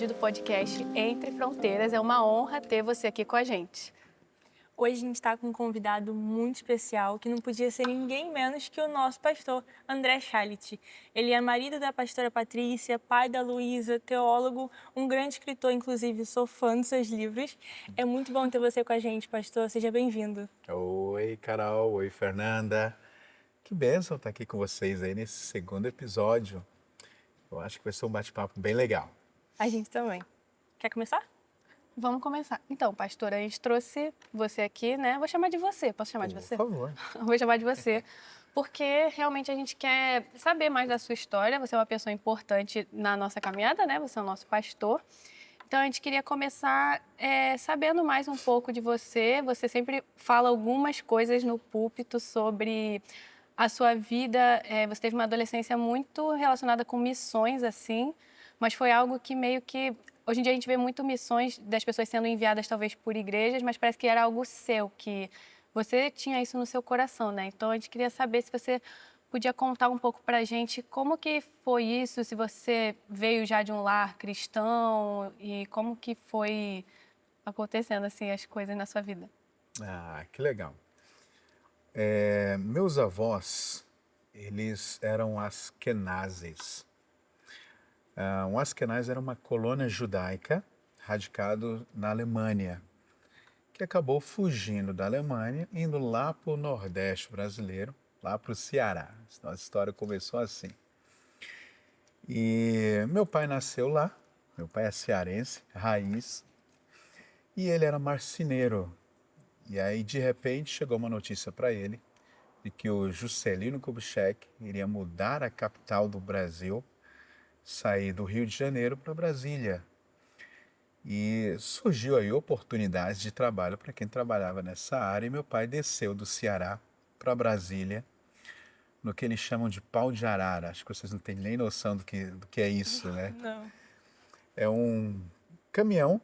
episódio do podcast Entre Fronteiras. É uma honra ter você aqui com a gente. Hoje a gente está com um convidado muito especial, que não podia ser ninguém menos que o nosso pastor, André Chalit. Ele é marido da pastora Patrícia, pai da Luísa, teólogo, um grande escritor, inclusive sou fã dos seus livros. É muito bom ter você com a gente, pastor. Seja bem-vindo. Oi, Carol. Oi, Fernanda. Que bênção estar aqui com vocês aí nesse segundo episódio. Eu acho que vai ser um bate-papo bem legal. A gente também. Quer começar? Vamos começar. Então, pastora, a gente trouxe você aqui, né? Vou chamar de você. Posso chamar de você? Por favor. Vou chamar de você. Porque realmente a gente quer saber mais da sua história. Você é uma pessoa importante na nossa caminhada, né? Você é o nosso pastor. Então, a gente queria começar sabendo mais um pouco de você. Você sempre fala algumas coisas no púlpito sobre a sua vida. Você teve uma adolescência muito relacionada com missões, assim, mas foi algo que meio que... Hoje em dia a gente vê muito missões das pessoas sendo enviadas talvez por igrejas, mas parece que era algo seu, que você tinha isso no seu coração, né? Então, a gente queria saber se você podia contar um pouco pra gente como que foi isso, se você veio já de um lar cristão e como que foi acontecendo, assim, as coisas na sua vida. Ah, que legal. Meus avós, eles eram askenazes. Um askenaz era uma colônia judaica radicado na Alemanha, que acabou fugindo da Alemanha, indo lá para o Nordeste brasileiro, lá para o Ceará. Nossa história começou assim. E meu pai nasceu lá, meu pai é cearense, raiz, e ele era marceneiro. E aí, de repente, chegou uma notícia para ele de que o Juscelino Kubitschek iria mudar a capital do Brasil, sair do Rio de Janeiro para Brasília. E surgiu aí oportunidades de trabalho para quem trabalhava nessa área, e meu pai desceu do Ceará para Brasília, no que eles chamam de pau de arara. Acho que vocês não têm nem noção do que é isso, né? Não. É um caminhão,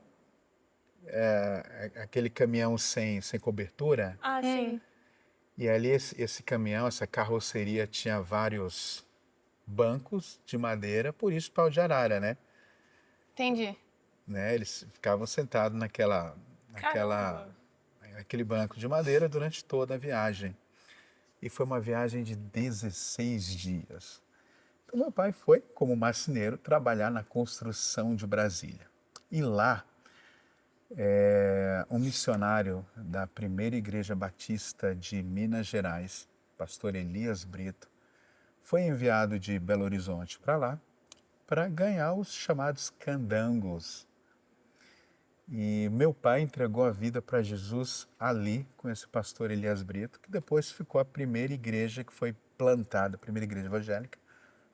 aquele caminhão sem cobertura, Ah, sim. e ali esse caminhão, essa carroceria tinha vários bancos de madeira, por isso pau de arara, né? Entendi. Eles ficavam sentados Caramba. naquele banco de madeira durante toda a viagem. E foi uma viagem de 16 dias. Então, meu pai foi, como marceneiro, trabalhar na construção de Brasília. E lá, um missionário da primeira igreja batista de Minas Gerais, pastor Elias Brito, foi enviado de Belo Horizonte para lá para ganhar os chamados candangos. E meu pai entregou a vida para Jesus ali, com esse pastor Elias Brito, que depois ficou a primeira igreja que foi plantada, a primeira igreja evangélica,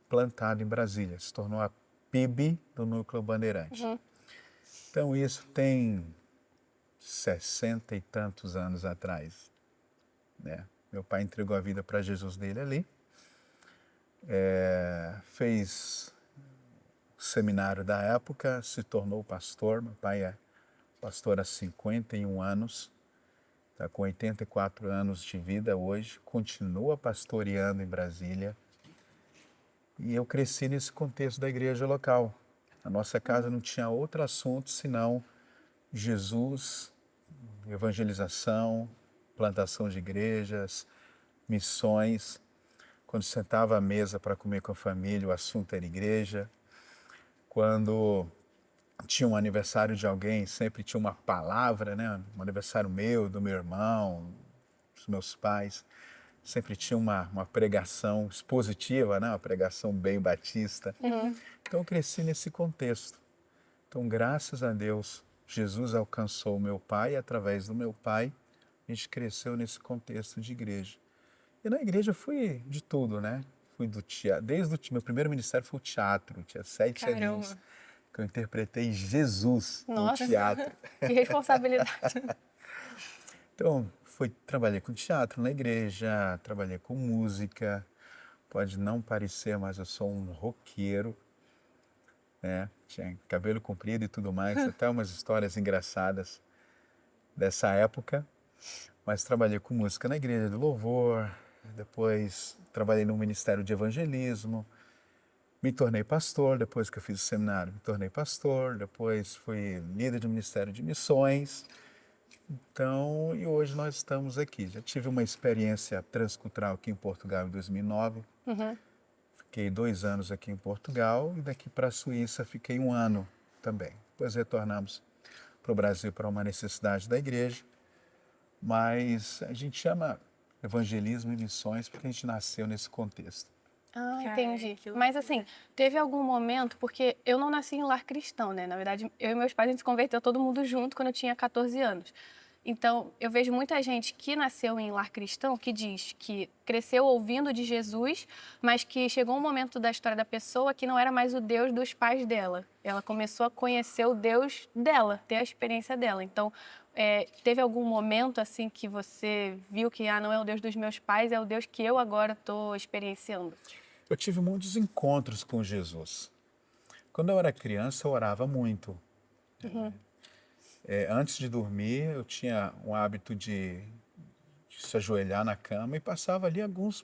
plantada em Brasília. Se tornou a PIB do Núcleo Bandeirante. Então isso tem 60 e tantos anos atrás, né? Meu pai entregou a vida para Jesus dele ali, fez o seminário da época, se tornou pastor. Meu pai é pastor há 51 anos, está com 84 anos de vida hoje, continua pastoreando em Brasília. E eu cresci nesse contexto da igreja local. A nossa casa não tinha outro assunto senão Jesus, evangelização, plantação de igrejas, missões. Quando sentava à mesa para comer com a família, o assunto era igreja. Quando tinha um aniversário de alguém, sempre tinha uma palavra, né? Um aniversário meu, do meu irmão, dos meus pais. Sempre tinha uma pregação expositiva, né? Uma pregação bem batista. Então eu cresci nesse contexto. Então, graças a Deus, Jesus alcançou o meu pai e através do meu pai, a gente cresceu nesse contexto de igreja. E na igreja fui de tudo, né? Fui do teatro, meu primeiro ministério foi o teatro, eu tinha 7 aninhos, Caramba. que eu interpretei Jesus no Nossa, teatro. que responsabilidade. Então, trabalhei com teatro na igreja, trabalhei com música. Pode não parecer, mas eu sou um roqueiro, né? Tinha cabelo comprido e tudo mais, até umas histórias engraçadas dessa época. Mas trabalhei com música na igreja de louvor, depois trabalhei no Ministério de Evangelismo, Me tornei pastor, depois que eu fiz o seminário, me tornei pastor, depois fui líder do Ministério de Missões. Então, e hoje nós estamos aqui. Já tive uma experiência transcultural aqui em Portugal em 2009. Uhum. Fiquei 2 anos aqui em Portugal e daqui para a Suíça fiquei 1 ano também. Depois retornamos para o Brasil para uma necessidade da igreja. Mas a gente chama evangelismo e missões porque a gente nasceu nesse contexto. Ah, Cara, entendi. que Mas loucura. assim, teve algum momento, porque eu não nasci em lar cristão, né? Na verdade, eu e meus pais, a gente se converteu todo mundo junto quando eu tinha 14 anos. Então, eu vejo muita gente que nasceu em lar cristão que diz que cresceu ouvindo de Jesus, mas que chegou um momento da história da pessoa que não era mais o Deus dos pais dela. Ela começou a conhecer o Deus dela, ter a experiência dela. Então, teve algum momento assim que você viu que não é o Deus dos meus pais, é o Deus que eu agora estou experienciando? Eu tive muitos encontros com Jesus. Quando eu era criança, eu orava muito. Antes de dormir, eu tinha um hábito de se ajoelhar na cama e passava ali alguns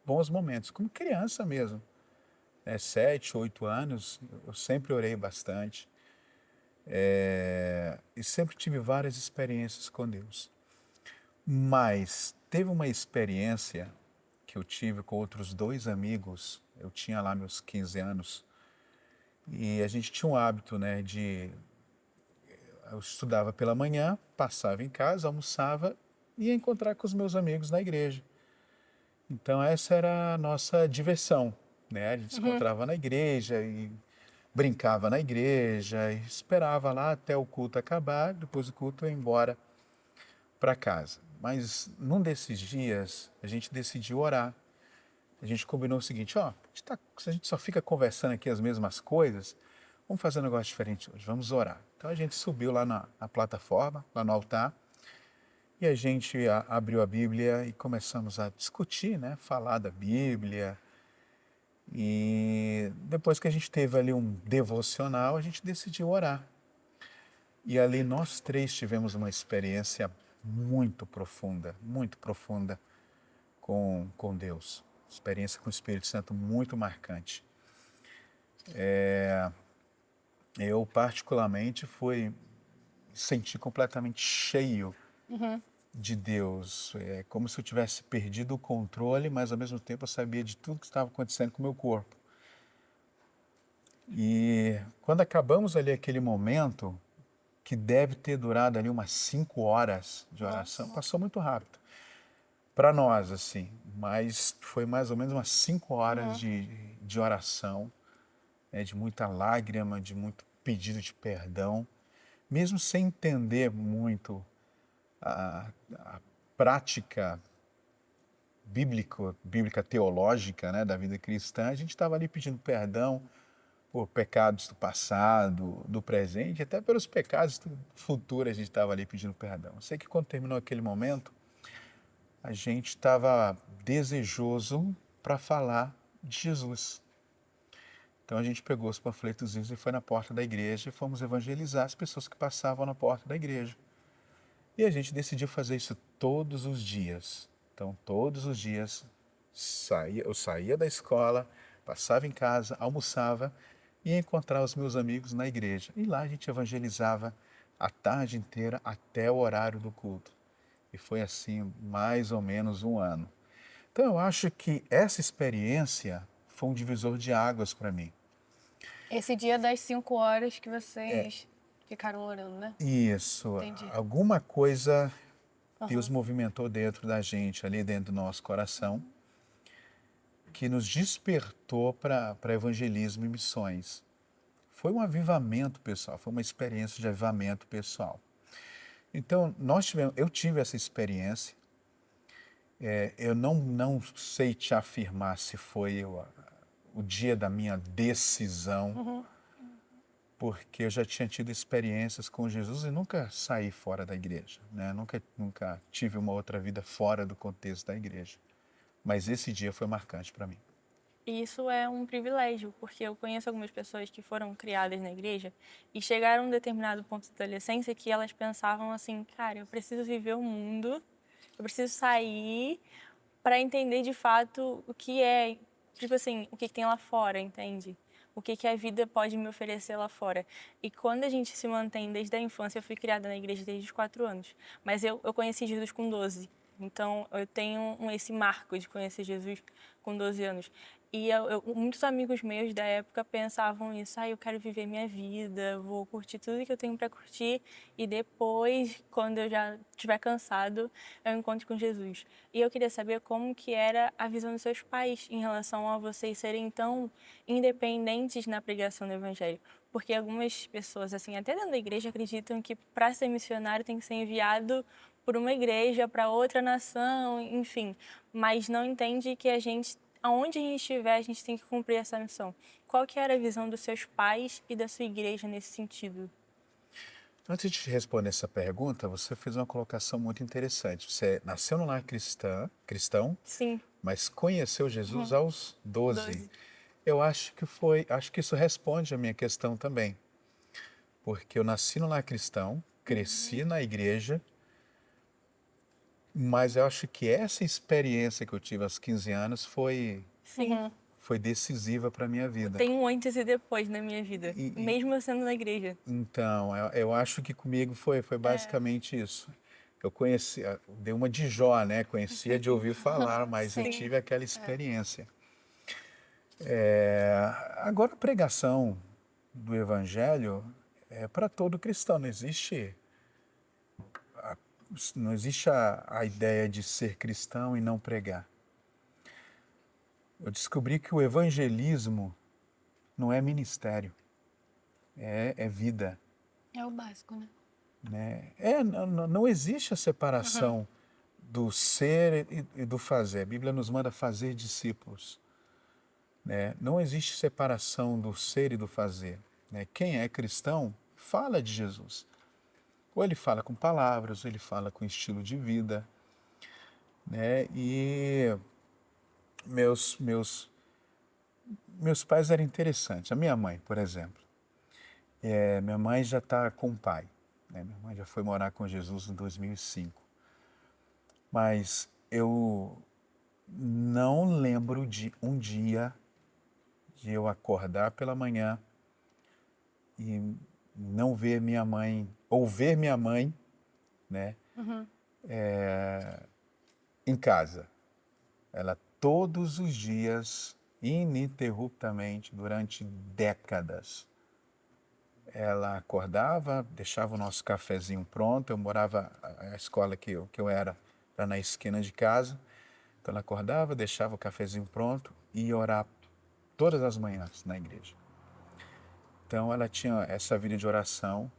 bons momentos, como criança mesmo. 7, 8 anos, eu sempre orei bastante. E sempre tive várias experiências com Deus. Mas teve uma experiência que eu tive com outros 2 amigos. Eu tinha lá meus 15 anos. E a gente tinha um hábito, né, eu estudava pela manhã, passava em casa, almoçava e ia encontrar com os meus amigos na igreja. Então essa era a nossa diversão, né? A gente se encontrava na igreja e brincava na igreja e esperava lá até o culto acabar, depois do culto eu ia embora para casa. Mas num desses dias a gente decidiu orar. A gente combinou o seguinte, ó, se a gente só fica conversando aqui as mesmas coisas, vamos fazer um negócio diferente hoje, vamos orar. Então a gente subiu lá na plataforma, lá no altar, e a gente abriu a Bíblia e começamos a discutir, né, falar da Bíblia. E depois que a gente teve ali um devocional, a gente decidiu orar. E ali nós três tivemos uma experiência muito profunda com Deus. Experiência com o Espírito Santo muito marcante. Eu particularmente senti completamente cheio de Deus. É como se eu tivesse perdido o controle, mas ao mesmo tempo eu sabia de tudo que estava acontecendo com o meu corpo. E quando acabamos ali aquele momento, que deve ter durado ali umas 5 horas de oração, passou muito rápido. Para nós, assim, mas foi mais ou menos umas 5 horas de oração, né, de muita lágrima, de muito pedido de perdão, mesmo sem entender muito a prática bíblica teológica, né, da vida cristã, a gente estava ali pedindo perdão por pecados do passado, do presente, até pelos pecados do futuro a gente estava ali pedindo perdão. Eu sei que quando terminou aquele momento, a gente estava desejoso para falar de Jesus. Então a gente pegou os panfletozinhos e foi na porta da igreja e fomos evangelizar as pessoas que passavam na porta da igreja. E a gente decidiu fazer isso todos os dias. Então todos os dias eu saía da escola, passava em casa, almoçava e ia encontrar os meus amigos na igreja. E lá a gente evangelizava a tarde inteira até o horário do culto. E foi assim mais ou menos 1 ano. Então eu acho que essa experiência foi um divisor de águas para mim. Esse dia das 5 horas que vocês ficaram orando, né? Isso, Entendi. alguma coisa Deus movimentou dentro da gente, ali dentro do nosso coração, que nos despertou para evangelismo e missões. Foi um avivamento pessoal, foi uma experiência de avivamento pessoal. Então, eu tive essa experiência. Eu não sei te afirmar se foi o dia da minha decisão, porque eu já tinha tido experiências com Jesus e nunca saí fora da igreja, né? Nunca tive uma outra vida fora do contexto da igreja. Mas esse dia foi marcante para mim. E isso é um privilégio, porque eu conheço algumas pessoas que foram criadas na igreja e chegaram a um determinado ponto da adolescência que elas pensavam assim, cara, eu preciso viver o mundo, eu preciso sair para entender de fato o que é tipo assim, o que tem lá fora, entende? O que a vida pode me oferecer lá fora. E quando a gente se mantém desde a infância, eu fui criada na igreja desde os 4 anos, mas eu conheci Jesus com 12. Então, eu tenho esse marco de conhecer Jesus com 12 anos. E muitos amigos meus da época pensavam isso, eu quero viver minha vida, vou curtir tudo que eu tenho para curtir e depois, quando eu já estiver cansado, eu encontro com Jesus. E eu queria saber como que era a visão dos seus pais em relação a vocês serem tão independentes na pregação do evangelho. Porque algumas pessoas, assim, até dentro da igreja, acreditam que para ser missionário tem que ser enviado por uma igreja para outra nação, enfim, mas não entende que aonde a gente estiver, a gente tem que cumprir essa missão. Qual que era a visão dos seus pais e da sua igreja nesse sentido? Antes de te responder essa pergunta, você fez uma colocação muito interessante. Você nasceu no lar cristão, Sim, mas conheceu Jesus aos 12. 12. Eu acho que isso responde à minha questão também. Porque eu nasci no lar cristão, cresci na igreja, mas eu acho que essa experiência que eu tive aos 15 anos Sim. foi decisiva para a minha vida. Tem um antes e depois na minha vida, E- mesmo eu sendo na igreja. Então, eu acho que comigo foi basicamente isso. Eu conhecia, dei uma de Jó, né? Conhecia de ouvir falar, mas eu Sim. tive aquela experiência. Agora, a pregação do evangelho é para todo cristão, não existe a ideia de ser cristão e não pregar. Eu descobri que o evangelismo não é ministério, é vida. É o básico, né? Né? Não existe a separação do ser e do fazer. A Bíblia nos manda fazer discípulos. Né? Não existe separação do ser e do fazer. Né? Quem é cristão fala de Jesus. Ou ele fala com palavras, ou ele fala com estilo de vida. Né? E meus pais eram interessantes. A minha mãe, por exemplo. Minha mãe já está com o pai. Né? Minha mãe já foi morar com Jesus em 2005. Mas eu não lembro de um dia de eu acordar pela manhã e não ver minha mãe, ou ver minha mãe, né, em casa. Ela todos os dias, ininterruptamente, durante décadas, ela acordava, deixava o nosso cafezinho pronto. Eu morava, a escola que eu era na esquina de casa. Então ela acordava, deixava o cafezinho pronto e ia orar todas as manhãs na igreja. Então ela tinha essa vida de oração.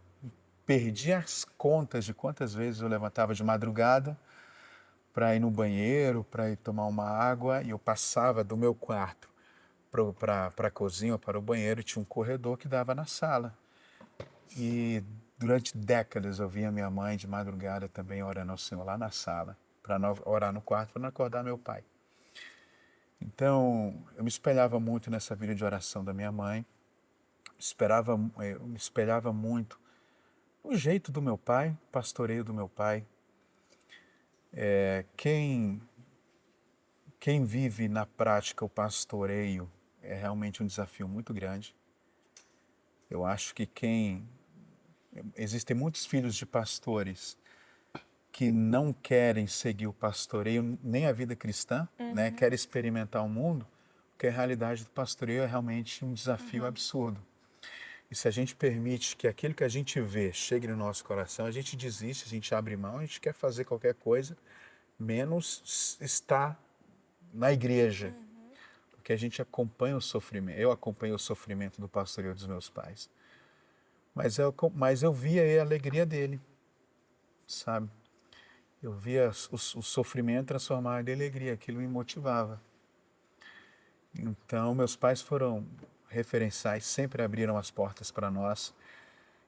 Perdi as contas de quantas vezes eu levantava de madrugada para ir no banheiro, para ir tomar uma água, e eu passava do meu quarto para a cozinha, para o banheiro, e tinha um corredor que dava na sala. E durante décadas eu via minha mãe de madrugada também orando ao Senhor lá na sala, para orar no quarto, para não acordar meu pai. Então, eu me espelhava muito nessa vida de oração da minha mãe, eu me espelhava muito no jeito do meu pai, o pastoreio do meu pai. Quem vive na prática o pastoreio é realmente um desafio muito grande. Eu acho que existem muitos filhos de pastores que não querem seguir o pastoreio, nem a vida cristã, né? Querem experimentar o mundo, porque a realidade do pastoreio é realmente um desafio absurdo. E se a gente permite que aquilo que a gente vê chegue no nosso coração, a gente desiste, a gente abre mão, a gente quer fazer qualquer coisa, menos estar na igreja. Porque a gente acompanha o sofrimento. Eu acompanho o sofrimento do pastoreio dos meus pais. Mas eu via a alegria dele, sabe? Eu via o sofrimento transformar em alegria, aquilo me motivava. Então, meus pais foram referenciais, sempre abriram as portas para nós.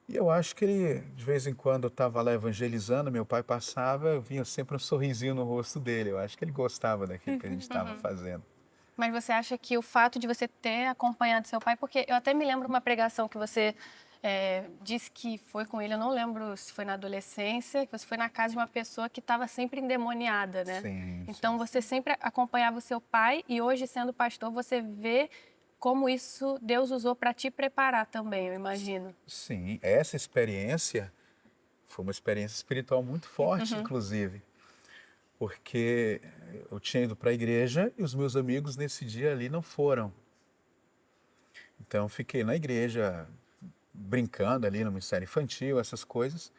E eu acho que ele, de vez em quando, eu estava lá evangelizando, meu pai passava, eu vinha sempre um sorrisinho no rosto dele. Eu acho que ele gostava daquilo que a gente estava fazendo. Mas você acha que o fato de você ter acompanhado seu pai, porque eu até me lembro uma pregação que você disse que foi com ele, eu não lembro se foi na adolescência, que você foi na casa de uma pessoa que estava sempre endemoniada, né? Sim, Então, você sempre acompanhava o seu pai e hoje, sendo pastor, você vê como isso Deus usou para te preparar também, eu imagino. sim, essa experiência foi uma experiência espiritual muito forte, inclusive, porque eu tinha ido para a igreja e os meus amigos nesse dia ali não foram. Então, eu fiquei na igreja brincando ali no ministério infantil, essas coisas,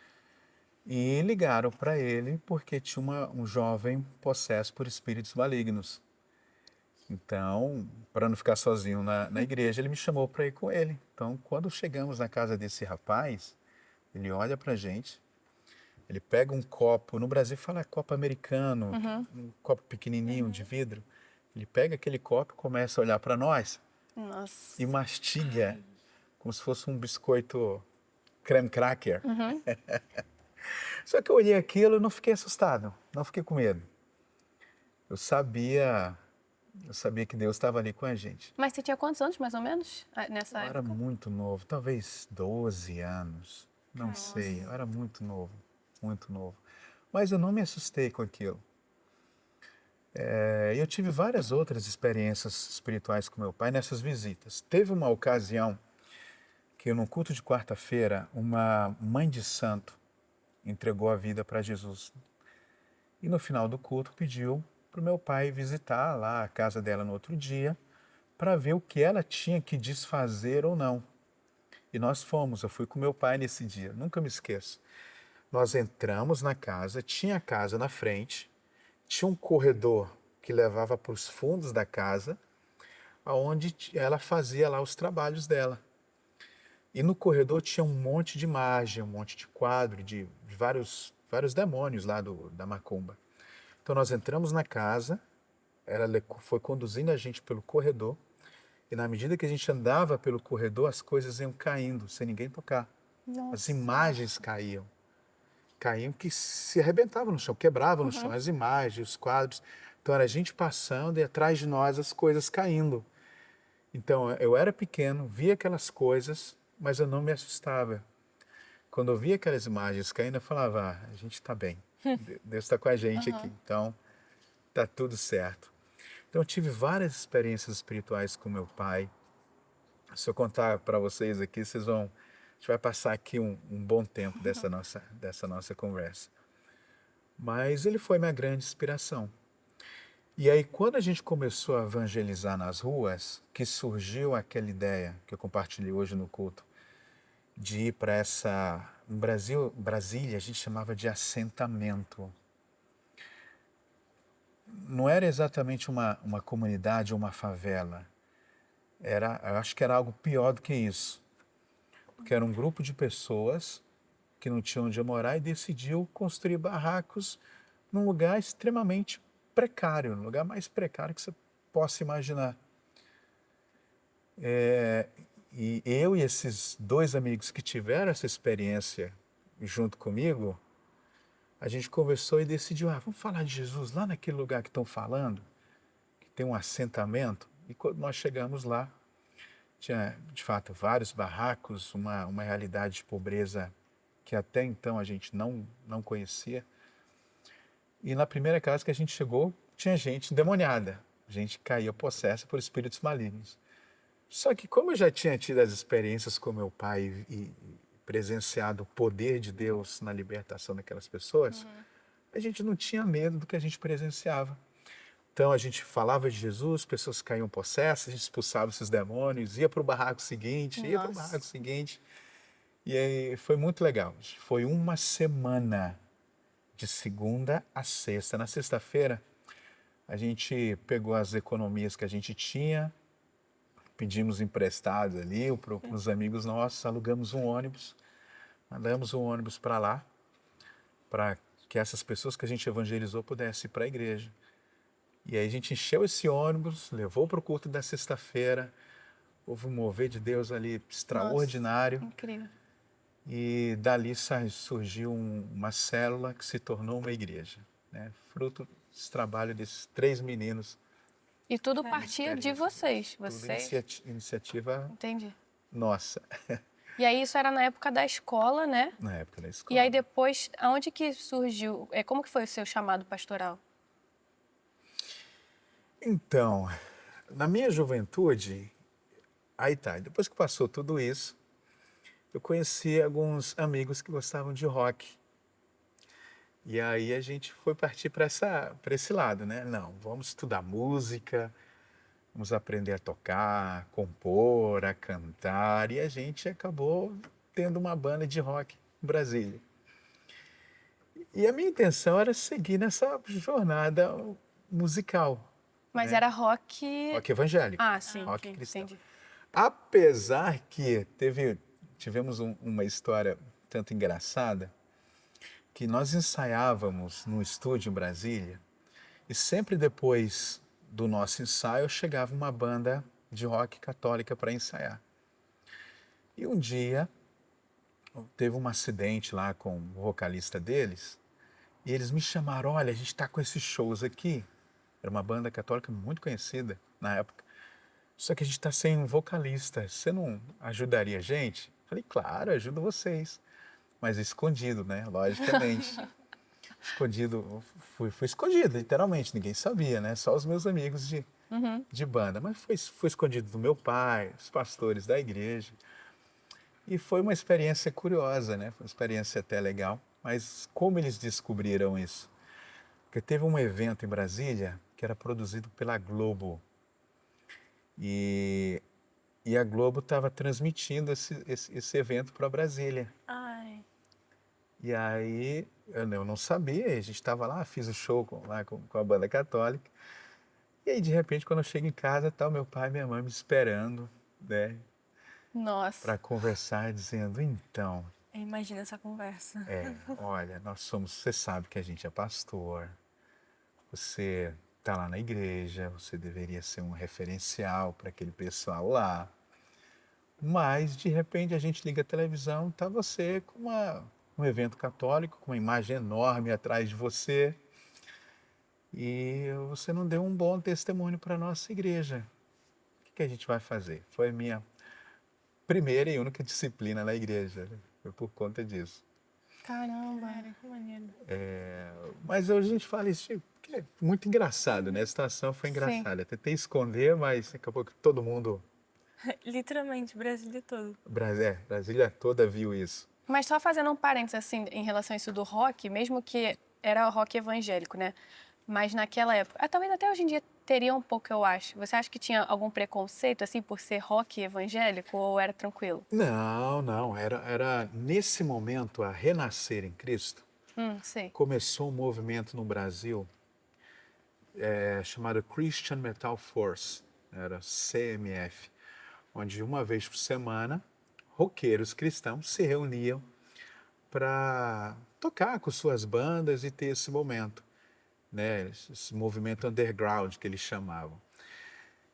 e ligaram para ele porque tinha um jovem possesso por espíritos malignos. Então, para não ficar sozinho na igreja, ele me chamou para ir com ele. Então, quando chegamos na casa desse rapaz, ele olha para a gente, ele pega um copo, no Brasil fala copo americano, um copo pequenininho de vidro. Ele pega aquele copo e começa a olhar para nós Nossa. e mastiga como se fosse um biscoito creme cracker. Só que eu olhei aquilo e não fiquei assustado, não fiquei com medo. Eu sabia que Deus estava ali com a gente. Mas você tinha quantos anos, mais ou menos, nessa Eu era época? muito novo, talvez 12 anos, não sei, eu era muito novo, muito novo. Mas eu não me assustei com aquilo. Eu tive várias outras experiências espirituais com meu pai nessas visitas. Teve uma ocasião que, num culto de quarta-feira, uma mãe de santo entregou a vida para Jesus. E no final do culto pediu para o meu pai visitar lá a casa dela no outro dia para ver o que ela tinha que desfazer ou não. E nós fomos, eu fui com meu pai nesse dia, nunca me esqueço. Nós entramos na casa, tinha a casa na frente, tinha um corredor que levava para os fundos da casa, onde ela fazia lá os trabalhos dela. E no corredor tinha um monte de imagem, um monte de quadro, de vários demônios lá da macumba. Então nós entramos na casa, ela foi conduzindo a gente pelo corredor, e na medida que a gente andava pelo corredor, as coisas iam caindo, sem ninguém tocar. As Nossa. imagens caíam. Caíam que se arrebentavam no chão, quebravam no chão, as imagens, os quadros. Então era a gente passando e atrás de nós as coisas caindo. Então eu era pequeno, via aquelas coisas, mas eu não me assustava. Quando eu via aquelas imagens caindo, eu falava, a gente está bem, Deus está com a gente aqui, então está tudo certo. Então eu tive várias experiências espirituais com meu pai. Se eu contar para vocês aqui, a gente vai passar aqui um bom tempo dessa nossa conversa. Mas ele foi minha grande inspiração. E aí, quando a gente começou a evangelizar nas ruas, que surgiu aquela ideia que eu compartilhei hoje no culto, de ir para no Brasil, Brasília, a gente chamava de assentamento. Não era exatamente uma comunidade ou uma favela. Eu acho que era algo pior do que isso. Porque era um grupo de pessoas que não tinham onde morar e decidiu construir barracos num lugar extremamente precário, no lugar mais precário que você possa imaginar. E eu e esses dois amigos que tiveram essa experiência junto comigo, a gente conversou e decidiu, vamos falar de Jesus lá naquele lugar que estão falando, que tem um assentamento. E quando nós chegamos lá, tinha, de fato, vários barracos, uma realidade de pobreza que até então a gente não conhecia. E na primeira casa que a gente chegou, tinha gente endemoniada. A gente caía possessa por espíritos malignos. Só que como eu já tinha tido as experiências com meu pai e presenciado o poder de Deus na libertação daquelas pessoas, a gente não tinha medo do que a gente presenciava. Então a gente falava de Jesus, pessoas caíam possessas, a gente expulsava esses demônios, ia para o barraco seguinte, ia para o barraco seguinte. E aí foi muito legal. Foi uma semana, de segunda a sexta. Na sexta-feira, a gente pegou as economias que a gente tinha, pedimos emprestados ali para os amigos nossos, alugamos um ônibus, mandamos um ônibus para lá, para que essas pessoas que a gente evangelizou pudessem ir para a igreja. E aí a gente encheu esse ônibus, levou para o culto da sexta-feira, houve um mover de Deus ali extraordinário. Nossa, incrível. E dali surgiu uma célula que se tornou uma igreja, né? Fruto desse trabalho desses três meninos. E tudo partia de vocês. Tudo Vocês. iniciativa Entendi. nossa. E aí isso era na época da escola, né? Na época da E escola. aí depois, aonde que surgiu? Como que foi o seu chamado pastoral? Então, na minha juventude, aí tá, depois que passou tudo isso, eu conheci alguns amigos que gostavam de rock. E aí a gente foi partir para esse lado, né? Não, vamos estudar música, vamos aprender a tocar, compor, a cantar, e a gente acabou tendo uma banda de rock em Brasília. E a minha intenção era seguir nessa jornada musical, Mas né? era rock. Rock evangélico, Ah, sim, rock ok, cristão. entendi. Apesar que tivemos uma história tanto engraçada, que nós ensaiávamos no estúdio em Brasília, e sempre depois do nosso ensaio chegava uma banda de rock católica para ensaiar. E um dia teve um acidente lá com o vocalista deles, e eles me chamaram, olha, a gente está com esses shows aqui. Era uma banda católica muito conhecida na época. Só que a gente está sem um vocalista. Você não ajudaria a gente? Falei, claro, ajudo vocês. Mas escondido, né? Logicamente. Escondido, fui escondido, literalmente. Ninguém sabia, né? Só os meus amigos de banda. Mas foi escondido do meu pai, os pastores da igreja. E foi uma experiência curiosa, né? Foi uma experiência até legal. Mas como eles descobriram isso? Porque teve um evento em Brasília que era produzido pela Globo. E, e a Globo estava transmitindo esse evento para Brasília. Ai, E aí eu não sabia, a gente estava lá, fiz o show lá com a banda católica. E aí, de repente, quando eu chego em casa, tá o meu pai e minha mãe me esperando, né, Nossa. para conversar, dizendo: então, imagina essa conversa. olha, você sabe que a gente é pastor, você está lá na igreja, você deveria ser um referencial para aquele pessoal lá. Mas, de repente, a gente liga a televisão, tá você com um evento católico, com uma imagem enorme atrás de você, e você não deu um bom testemunho para a nossa igreja. O que a gente vai fazer? Foi a minha primeira e única disciplina na igreja, né? Foi por conta disso. Caramba. Cara, que maneiro. Mas hoje a gente fala isso, que é muito engraçado, né? A situação foi Sim. engraçada. Eu tentei esconder, mas acabou que todo mundo, Literalmente, Brasília todo. Brasília toda viu isso. Mas só fazendo um parênteses, assim, em relação a isso do rock, mesmo que era rock evangélico, né? Mas naquela época, talvez até hoje em dia teria um pouco, eu acho. Você acha que tinha algum preconceito, assim, por ser rock evangélico, ou era tranquilo? Não, não, era nesse momento a renascer em Cristo. Sei. Começou um movimento no Brasil chamado Christian Metal Force, era CMF, onde uma vez por semana roqueiros cristãos se reuniam para tocar com suas bandas e ter esse momento, né? Esse movimento underground que eles chamavam.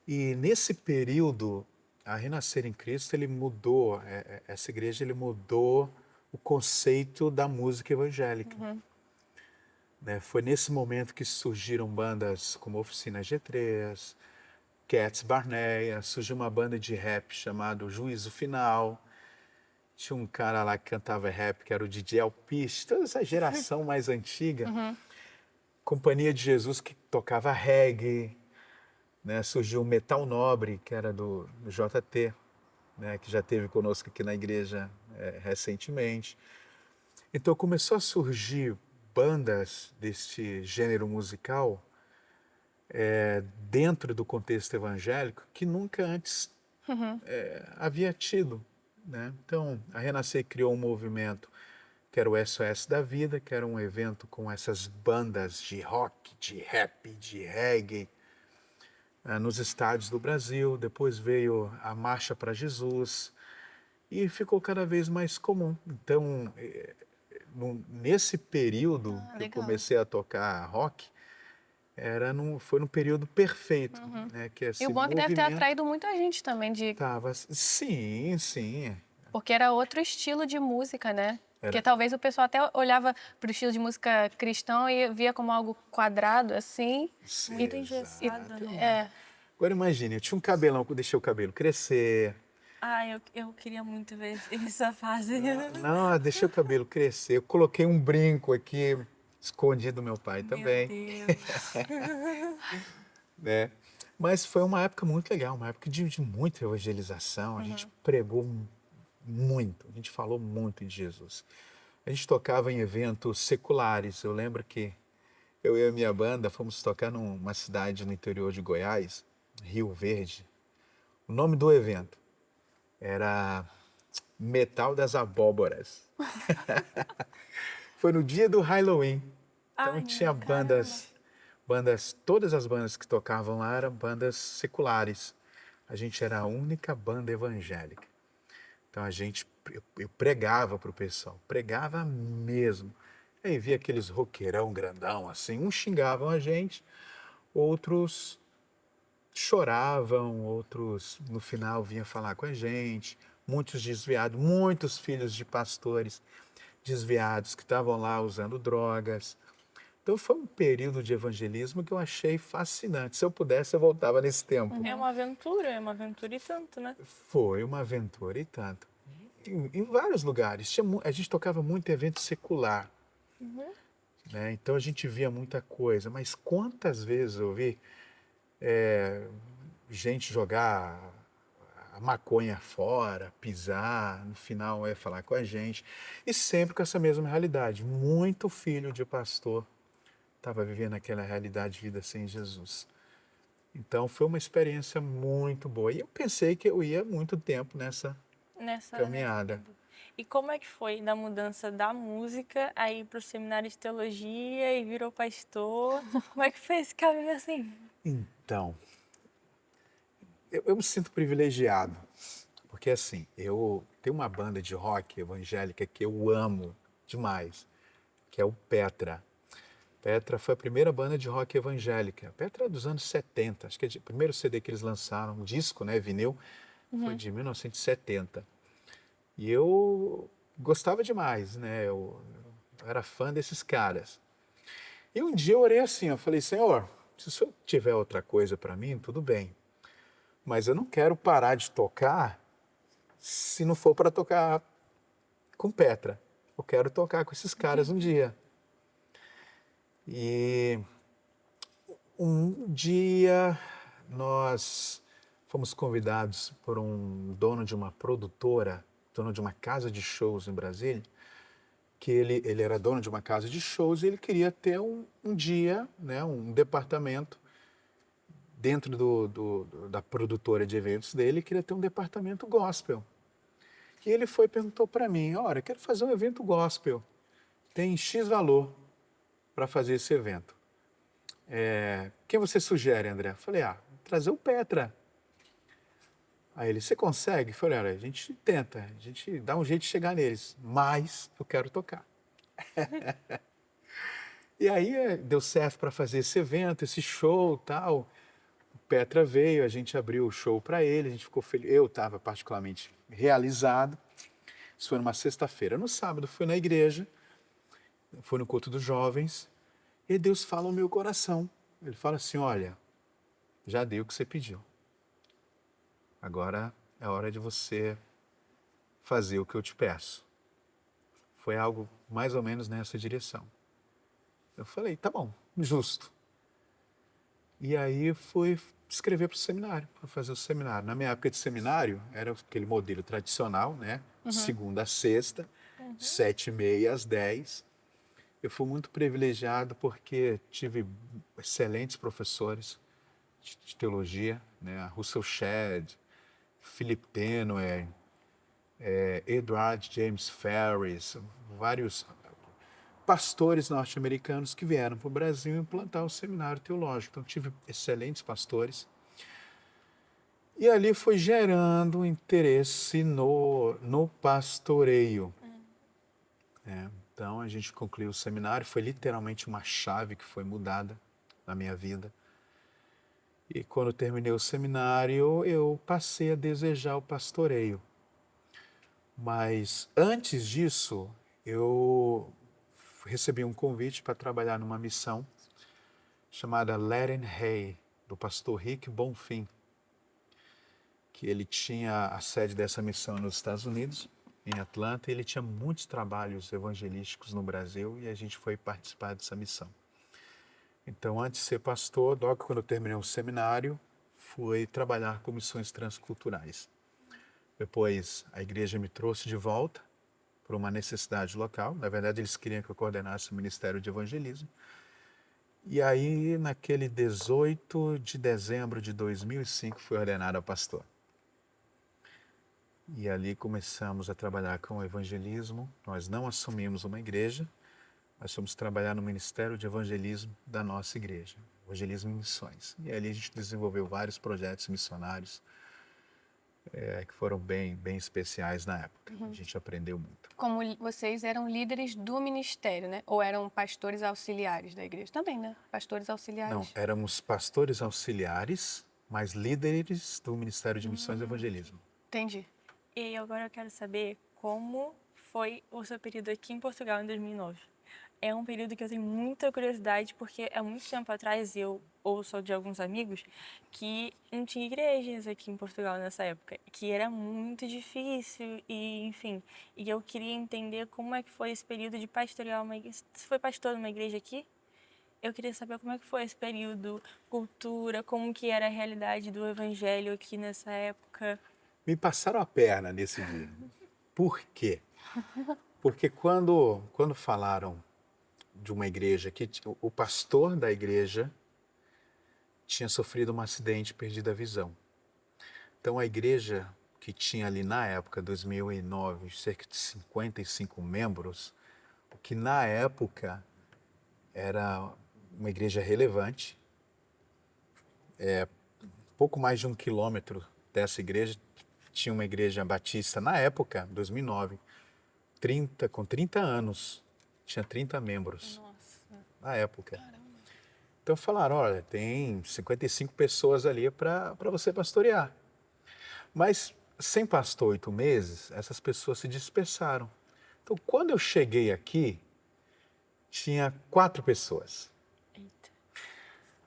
E nesse período, a Renascer em Cristo, ele mudou, essa igreja ele mudou o conceito da música evangélica. Né? Foi nesse momento que surgiram bandas como Oficina G3, Cats Barneia, surgiu uma banda de rap chamada Juízo Final. Tinha um cara lá que cantava rap, que era o DJ Alpiste, toda essa geração mais antiga. Companhia de Jesus, que tocava reggae, né? Surgiu o Metal Nobre, que era do JT, né? Que já esteve conosco aqui na igreja recentemente. Então começou a surgir bandas deste gênero musical dentro do contexto evangélico que nunca antes havia tido, né? Então a Renascer criou um movimento que era o SOS da Vida, que era um evento com essas bandas de rock, de rap, de reggae, nos estádios do Brasil. Depois veio a Marcha para Jesus e ficou cada vez mais comum. Então, nesse período que eu Legal. comecei a tocar rock, foi num período perfeito, né? Que E esse o bom é que deve ter movimento atraído muita gente também, tava, sim, sim, porque era outro estilo de música, né? Porque era, talvez o pessoal até olhava para o estilo de música cristão e via como algo quadrado, assim. Muito engessado, né? É, Agora imagine, eu tinha um cabelão, eu deixei o cabelo crescer, Ah, eu queria muito ver essa fase. Não, deixei o cabelo crescer. Eu coloquei um brinco aqui, escondido do meu pai Meu também, Deus. né? Mas foi uma época muito legal, uma época de muita evangelização. A gente pregou muito, a gente falou muito de Jesus. A gente tocava em eventos seculares. Eu lembro que eu e a minha banda fomos tocar numa cidade no interior de Goiás, Rio Verde. O nome do evento era Metal das Abóboras. Foi no dia do Halloween. Então Ai, tinha caramba. todas as bandas que tocavam lá eram bandas seculares. A gente era a única banda evangélica. Então eu pregava para o pessoal, pregava mesmo. Aí via aqueles roqueirão grandão assim, uns xingavam a gente, outros choravam, outros no final vinham falar com a gente, muitos desviados, muitos filhos de pastores desviados que estavam lá usando drogas. Então foi um período de evangelismo que eu achei fascinante. Se eu pudesse, eu voltava nesse tempo. É uma aventura e tanto, né? Foi uma aventura e tanto. Em vários lugares. A gente tocava muito em evento secular, né? Então a gente via muita coisa. Mas quantas vezes eu vi gente jogar a maconha fora, pisar, no final é falar com a gente. E sempre com essa mesma realidade. Muito filho de pastor estava vivendo aquela realidade de vida sem Jesus. Então foi uma experiência muito boa. E eu pensei que eu ia muito tempo nessa Nessa caminhada. vida. E como é que foi da mudança da música aí pro seminário de teologia e virou pastor? Como é que foi esse caminho assim? Então, eu me sinto privilegiado, porque assim, eu tenho uma banda de rock evangélica que eu amo demais, que é o Petra. Petra foi a primeira banda de rock evangélica. Petra é dos anos 70, acho que é o primeiro CD que eles lançaram, um disco, né, vinil, foi de 1970. E eu gostava demais, né? Eu era fã desses caras. E um dia eu orei assim, eu falei, Senhor, se o Senhor tiver outra coisa para mim, tudo bem. Mas eu não quero parar de tocar se não for para tocar com Petra. Eu quero tocar com esses caras um dia. E um dia nós fomos convidados por um dono de uma produtora, dono de uma casa de shows em Brasília, que ele era dono de uma casa de shows e ele queria ter um dia, né, um departamento dentro da produtora de eventos dele, queria ter um departamento gospel. E ele foi e perguntou para mim, olha, eu quero fazer um evento gospel, tem X valor para fazer esse evento. Quem você sugere, André? Eu falei, trazer o Petra. Aí ele, você consegue? Eu falei, olha, a gente tenta, a gente dá um jeito de chegar neles, mas eu quero tocar. E aí deu certo para fazer esse evento, esse show tal. O Petra veio, a gente abriu o show para ele, a gente ficou feliz. Eu estava particularmente realizado. Isso foi numa sexta-feira. No sábado fui na igreja, fui no culto dos jovens, e Deus fala ao meu coração. Ele fala assim, olha, já dei o que você pediu. Agora é hora de você fazer o que eu te peço. Foi algo mais ou menos nessa direção. Eu falei, tá bom, justo. E aí fui escrever para o seminário, para fazer o seminário. Na minha época de seminário, era aquele modelo tradicional, né? Segunda a sexta, 7h30 às 10. Eu fui muito privilegiado porque tive excelentes professores de teologia, né? A Russell Shedd, Philip Tenway, Edward James Ferris, vários pastores norte-americanos que vieram para o Brasil implantar o seminário teológico. Então, tive excelentes pastores. E ali foi gerando interesse no pastoreio. Então, a gente concluiu o seminário. Foi literalmente uma chave que foi mudada na minha vida. E quando terminei o seminário, eu passei a desejar o pastoreio. Mas antes disso, eu recebi um convite para trabalhar numa missão chamada Let and Hay, do pastor Rick Bonfim, que ele tinha a sede dessa missão nos Estados Unidos, em Atlanta, e ele tinha muitos trabalhos evangelísticos no Brasil e a gente foi participar dessa missão. Então, antes de ser pastor, logo quando eu terminei o seminário, fui trabalhar com missões transculturais. Depois, a igreja me trouxe de volta por uma necessidade local. Na verdade, eles queriam que eu coordenasse o Ministério de Evangelismo. E aí, naquele 18 de dezembro de 2005, fui ordenado a pastor. E ali começamos a trabalhar com o evangelismo. Nós não assumimos uma igreja, nós fomos trabalhar no Ministério de Evangelismo da nossa igreja, evangelismo em missões. E ali a gente desenvolveu vários projetos missionários que foram bem especiais na época. A gente aprendeu muito. Como vocês eram líderes do ministério, né? Ou eram pastores auxiliares da igreja? Também, né? Pastores auxiliares. Não, éramos pastores auxiliares, mas líderes do Ministério de Missões e Evangelismo. Entendi. E agora eu quero saber como foi o seu período aqui em Portugal em 2009. É um período que eu tenho muita curiosidade, porque há muito tempo atrás eu ouço de alguns amigos que não tinha igrejas aqui em Portugal nessa época, que era muito difícil e, enfim, e eu queria entender como é que foi esse período de pastorear uma igreja. Você foi pastor numa igreja aqui? Eu queria saber como é que foi esse período, cultura, como que era a realidade do evangelho aqui nessa época. Me passaram a perna nesse dia. Por quê? Porque quando falaram de uma igreja que o pastor da igreja tinha sofrido um acidente e perdido a visão. Então a igreja que tinha ali na época, 2009, cerca de 55 membros, o que na época era uma igreja relevante, pouco mais de 1 quilômetro dessa igreja tinha uma igreja batista na época, 2009, com 30 anos, tinha 30 membros. Nossa. Na época. Caramba. Então falaram, olha, tem 55 pessoas ali para você pastorear. Mas sem pastor 8 meses, essas pessoas se dispersaram. Então quando eu cheguei aqui, tinha 4 pessoas. Eita.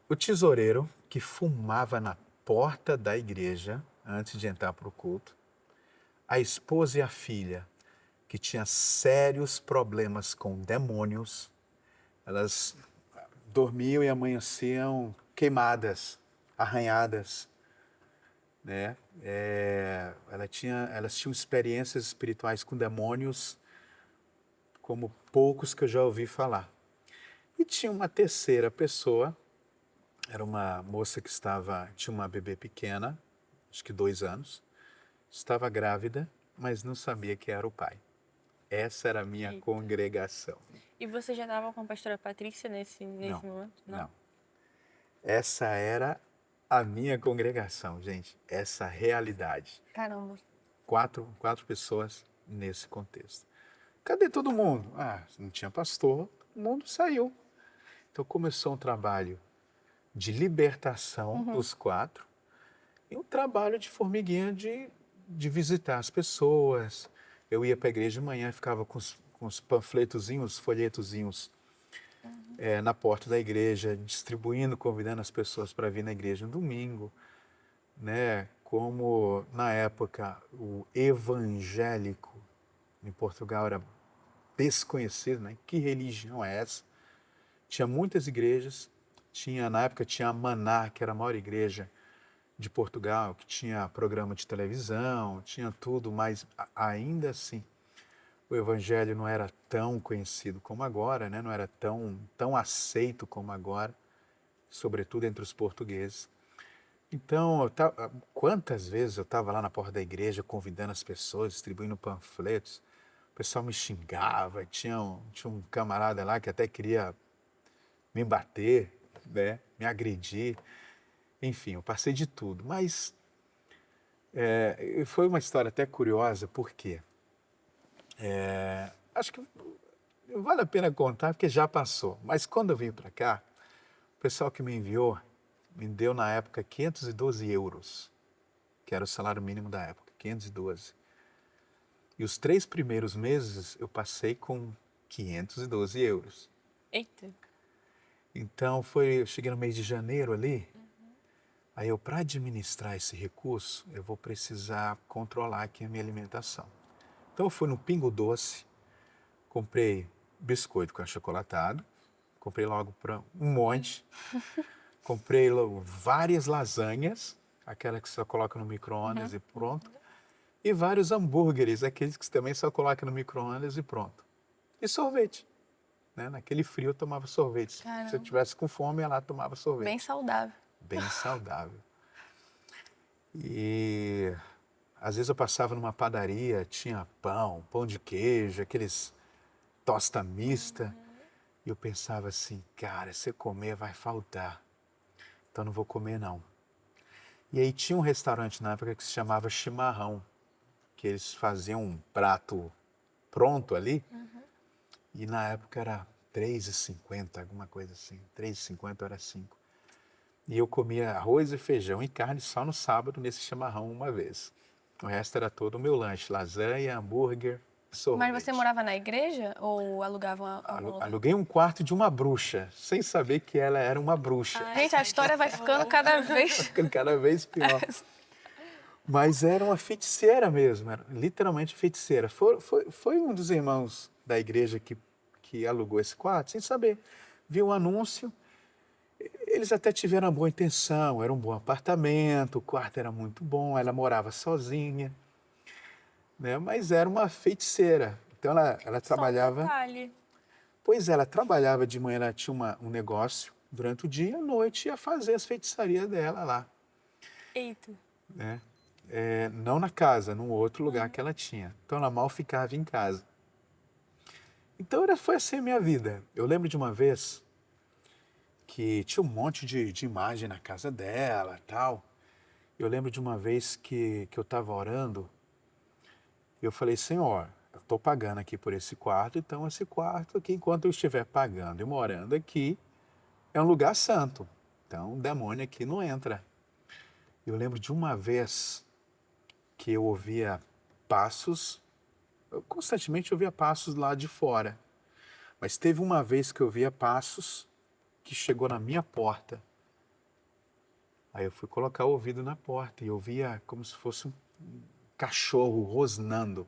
O tesoureiro, que fumava na porta da igreja antes de entrar para o culto. A esposa e a filha, que tinha sérios problemas com demônios. Elas dormiam e amanheciam queimadas, arranhadas, né? Elas tinham experiências espirituais com demônios como poucos que eu já ouvi falar. E tinha uma terceira pessoa, era uma moça que tinha uma bebê pequena, acho que 2 anos, estava grávida, mas não sabia que era o pai. Essa era a minha Eita. congregação. E você já estava com a pastora Patrícia nesse momento? Não. Essa era a minha congregação, gente. Essa realidade. Caramba. 4 pessoas nesse contexto. Cadê todo mundo? Não tinha pastor, todo mundo saiu. Então começou um trabalho de libertação dos 4 e um trabalho de formiguinha de visitar as pessoas. Eu ia para a igreja de manhã e ficava com os panfletozinhos, folhetozinhos na porta da igreja, distribuindo, convidando as pessoas para vir na igreja no domingo, né? Como na época o evangélico em Portugal era desconhecido, né? Que religião é essa? Tinha muitas igrejas, na época tinha a Maná, que era a maior igreja de Portugal, que tinha programa de televisão, tinha tudo, mas ainda assim o evangelho não era tão conhecido como agora, né? Não era tão aceito como agora, sobretudo entre os portugueses. Então, quantas vezes eu estava lá na porta da igreja convidando as pessoas, distribuindo panfletos, o pessoal me xingava, tinha um camarada lá que até queria me bater, né? Me agredir. Enfim, eu passei de tudo, mas foi uma história até curiosa, porque acho que vale a pena contar, porque já passou. Mas quando eu vim para cá, o pessoal que me enviou me deu na época 512 euros, que era o salário mínimo da época, 512. E os 3 primeiros meses eu passei com 512 euros. Eita. Então eu cheguei no mês de janeiro ali, Aí eu, para administrar esse recurso, eu vou precisar controlar aqui a minha alimentação. Então eu fui no Pingo Doce, comprei biscoito com achocolatado, comprei logo para um monte, comprei logo várias lasanhas, aquela que você só coloca no micro-ondas e pronto, e vários hambúrgueres, aqueles que você também só coloca no micro-ondas e pronto. E sorvete. Né? Naquele frio eu tomava sorvete. Caramba. Se eu tivesse com fome, eu ia lá tomava sorvete. Bem saudável. Bem saudável. E às vezes eu passava numa padaria, tinha pão de queijo, aqueles tosta mista. E eu pensava assim, cara, se eu comer vai faltar. Então não vou comer não. E aí tinha um restaurante na época que se chamava Chimarrão, que eles faziam um prato pronto ali. E na época era R$3,50, alguma coisa assim. R$3,50 era 5. E eu comia arroz e feijão e carne só no sábado nesse chimarrão uma vez. O resto era todo o meu lanche, lasanha, hambúrguer, sorvete. Mas você morava na igreja ou alugava uma outra? Aluguei um quarto de uma bruxa, sem saber que ela era uma bruxa. Gente, a história vai ficando cada vez... Ficando cada vez pior. Mas era uma feiticeira mesmo, era literalmente feiticeira. Foi um dos irmãos da igreja que alugou esse quarto, sem saber. Viu o anúncio, eles até tiveram uma boa intenção, era um bom apartamento, o quarto era muito bom, ela morava sozinha, né? Mas era uma feiticeira. Então ela trabalhava... Só um detalhe. Pois é, ela trabalhava de manhã, ela tinha um negócio durante o dia, à noite ia fazer as feitiçarias dela lá. Eita. Né? Não na casa, num outro lugar que ela tinha. Então ela mal ficava em casa. Então foi assim a minha vida. Eu lembro de uma vez que tinha um monte de imagem na casa dela e tal. Eu lembro de uma vez que eu estava orando e eu falei, Senhor, eu estou pagando aqui por esse quarto, então esse quarto aqui, enquanto eu estiver pagando e morando aqui, é um lugar santo. Então o demônio aqui não entra. Eu lembro de uma vez que eu ouvia passos, eu constantemente ouvia passos lá de fora. Mas teve uma vez que eu ouvia passos que chegou na minha porta. Aí eu fui colocar o ouvido na porta e eu via como se fosse um cachorro rosnando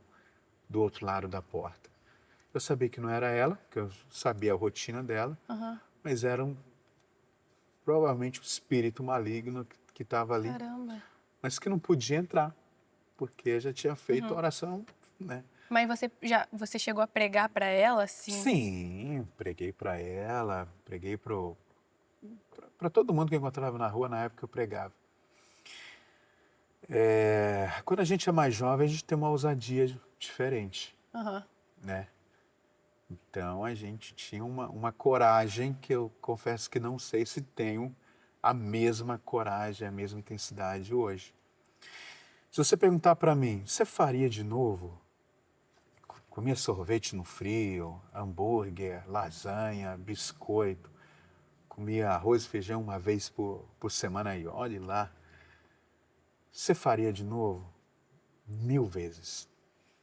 do outro lado da porta. Eu sabia que não era ela, que eu sabia a rotina dela, mas era provavelmente um espírito maligno que estava ali, Caramba. mas que não podia entrar, porque já tinha feito a oração, né? Mas você chegou a pregar para ela, assim? Sim, preguei para ela, preguei para todo mundo que eu encontrava na rua, na época eu pregava. Quando a gente é mais jovem, a gente tem uma ousadia diferente, né? Então a gente tinha uma coragem que eu confesso que não sei se tenho a mesma coragem, a mesma intensidade hoje. Se você perguntar para mim, você faria de novo? Comia sorvete no frio, hambúrguer, lasanha, biscoito. Comia arroz e feijão uma vez por semana e olhe lá. Você faria de novo? 1000 vezes.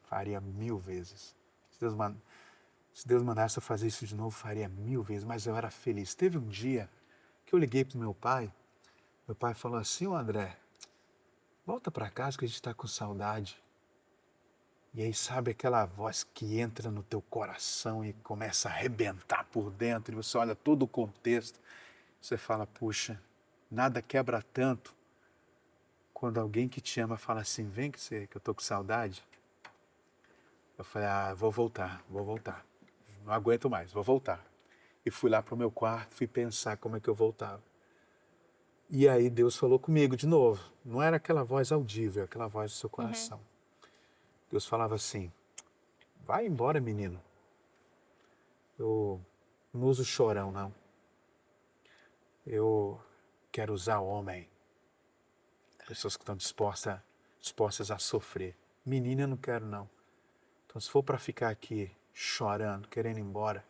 Faria 1000 vezes. Se Deus mandasse eu fazer isso de novo, faria 1000 vezes. Mas eu era feliz. Teve um dia que eu liguei para o meu pai. Meu pai falou assim, André, volta para casa que a gente está com saudade. E aí sabe aquela voz que entra no teu coração e começa a arrebentar por dentro. E você olha todo o contexto. Você fala, puxa, nada quebra tanto quando alguém que te ama fala assim, vem que eu tô com saudade. Eu falei, vou voltar. Não aguento mais, vou voltar. E fui lá pro meu quarto, fui pensar como é que eu voltava. E aí Deus falou comigo de novo. Não era aquela voz audível, aquela voz do seu coração. Deus falava assim, vai embora, menino. Eu não uso chorão, não. Eu quero usar homem. Pessoas que estão dispostas a sofrer. Menina, eu não quero, não. Então, se for para ficar aqui chorando, querendo ir embora,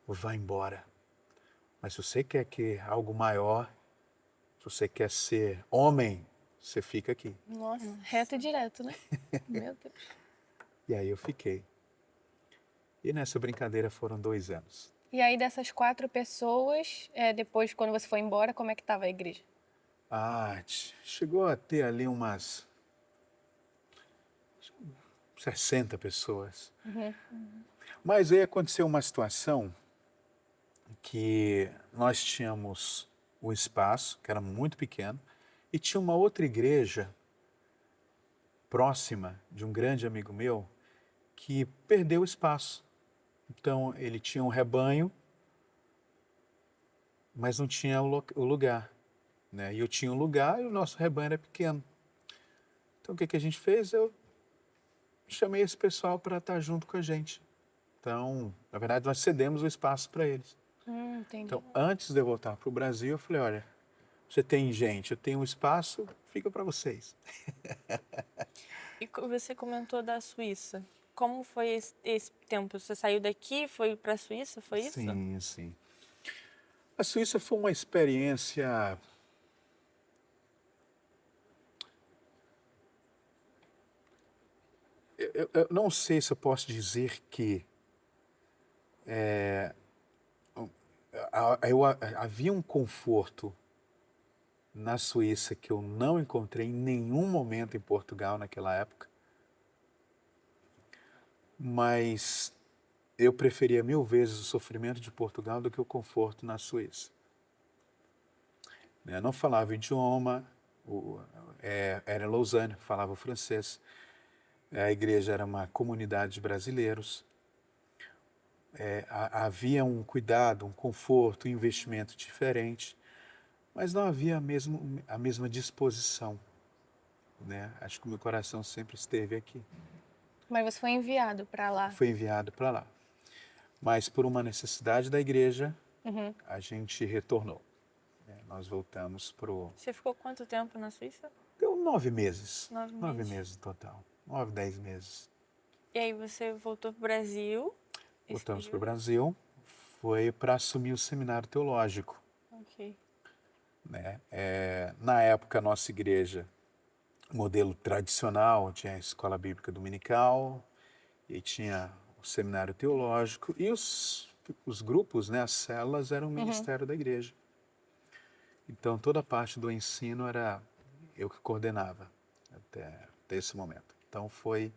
vá embora. Mas se você quer que algo maior, se você quer ser homem, você fica aqui. Nossa, reto e direto, né? Meu Deus. E aí eu fiquei. E nessa brincadeira foram 2 anos. E aí, dessas 4 pessoas, depois, quando você foi embora, como é que estava a igreja? Chegou a ter ali umas 60 pessoas. Mas aí aconteceu uma situação que nós tínhamos o espaço, que era muito pequeno, e tinha uma outra igreja próxima de um grande amigo meu que perdeu o espaço. Então ele tinha um rebanho, mas não tinha o lugar, né? E eu tinha um lugar e o nosso rebanho era pequeno. Então o que a gente fez? Eu chamei esse pessoal para estar junto com a gente. Então, na verdade, nós cedemos o espaço para eles. Entendi. Então, antes de eu voltar para o Brasil, eu falei, olha, você tem gente, eu tenho um espaço, fica para vocês. E você comentou da Suíça. Como foi esse tempo? Você saiu daqui, foi para a Suíça, foi isso? Sim, sim. A Suíça foi uma experiência... Eu não sei se eu posso dizer que havia um conforto na Suíça que eu não encontrei em nenhum momento em Portugal naquela época, mas eu preferia 1000 vezes o sofrimento de Portugal do que o conforto na Suíça. Eu não falava o idioma, era Lausanne, falava o francês. A igreja era uma comunidade de brasileiros. Havia um cuidado, um conforto, um investimento diferente, mas não havia a mesma disposição, né? Acho que o meu coração sempre esteve aqui. Mas você foi enviado para lá. Foi enviado para lá. Mas por uma necessidade da igreja, a gente retornou. Nós voltamos pro... Você ficou quanto tempo na Suíça? Deu 9 meses. 9 9 meses. meses total. 9, 10 meses. E aí você voltou para o Brasil? Voltamos para o Brasil. Foi para assumir o seminário teológico. Ok. Né? Na época, a nossa igreja, modelo tradicional, tinha a escola bíblica dominical e tinha o seminário teológico e os grupos, né, as células, eram o ministério da igreja. Então, toda a parte do ensino era eu que coordenava até esse momento. Então, foi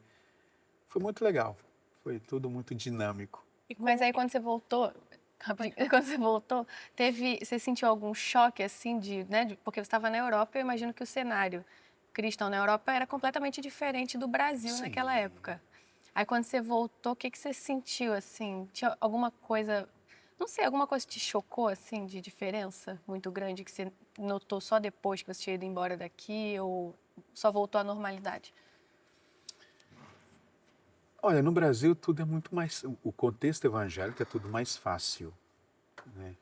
muito legal. Foi tudo muito dinâmico. Mas aí quando você voltou, rapidinho, quando você voltou, você sentiu algum choque assim porque você estava na Europa, eu imagino que o cenário cristão na Europa era completamente diferente do Brasil Sim. naquela época. Aí quando você voltou, o que você sentiu assim? Tinha alguma coisa, não sei, alguma coisa que te chocou assim de diferença muito grande que você notou só depois que você tinha ido embora daqui ou só voltou à normalidade? Olha, no Brasil tudo é muito mais... O contexto evangélico é tudo mais fácil, né?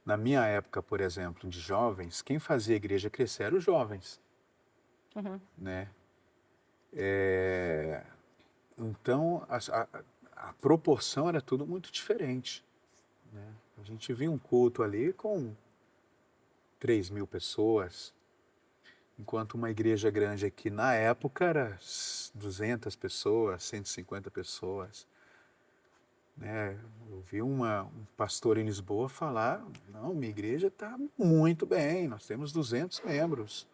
Na minha época, por exemplo, de jovens, quem fazia a igreja crescer eram os jovens, né? Então, a proporção era tudo muito diferente, né? A gente via um culto ali com 3.000 pessoas, enquanto uma igreja grande aqui na época era 200 pessoas, 150 pessoas. Né? Eu vi um pastor em Lisboa falar, não, minha igreja está muito bem, nós temos 200 membros.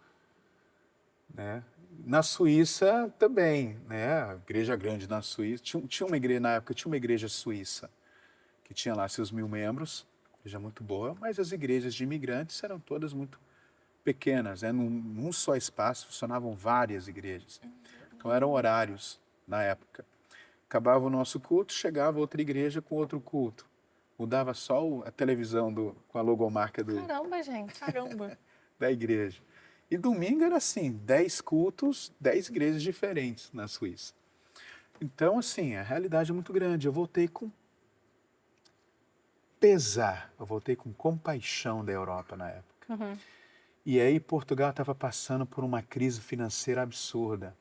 Né? Na Suíça também, né? A igreja grande na Suíça, tinha uma igreja, na época tinha uma igreja suíça, que tinha lá seus 1000 membros, igreja muito boa, mas as igrejas de imigrantes eram todas muito pequenas, né? Num só espaço funcionavam várias igrejas. Então eram horários na época. Acabava o nosso culto, chegava outra igreja com outro culto. Mudava só a televisão com a logomarca Caramba, gente. Caramba. da igreja. E domingo era assim, 10 cultos, 10 igrejas diferentes na Suíça. Então, assim, a realidade é muito grande. Eu voltei com pesar, eu voltei com compaixão da Europa na época. E aí Portugal estava passando por uma crise financeira absurda.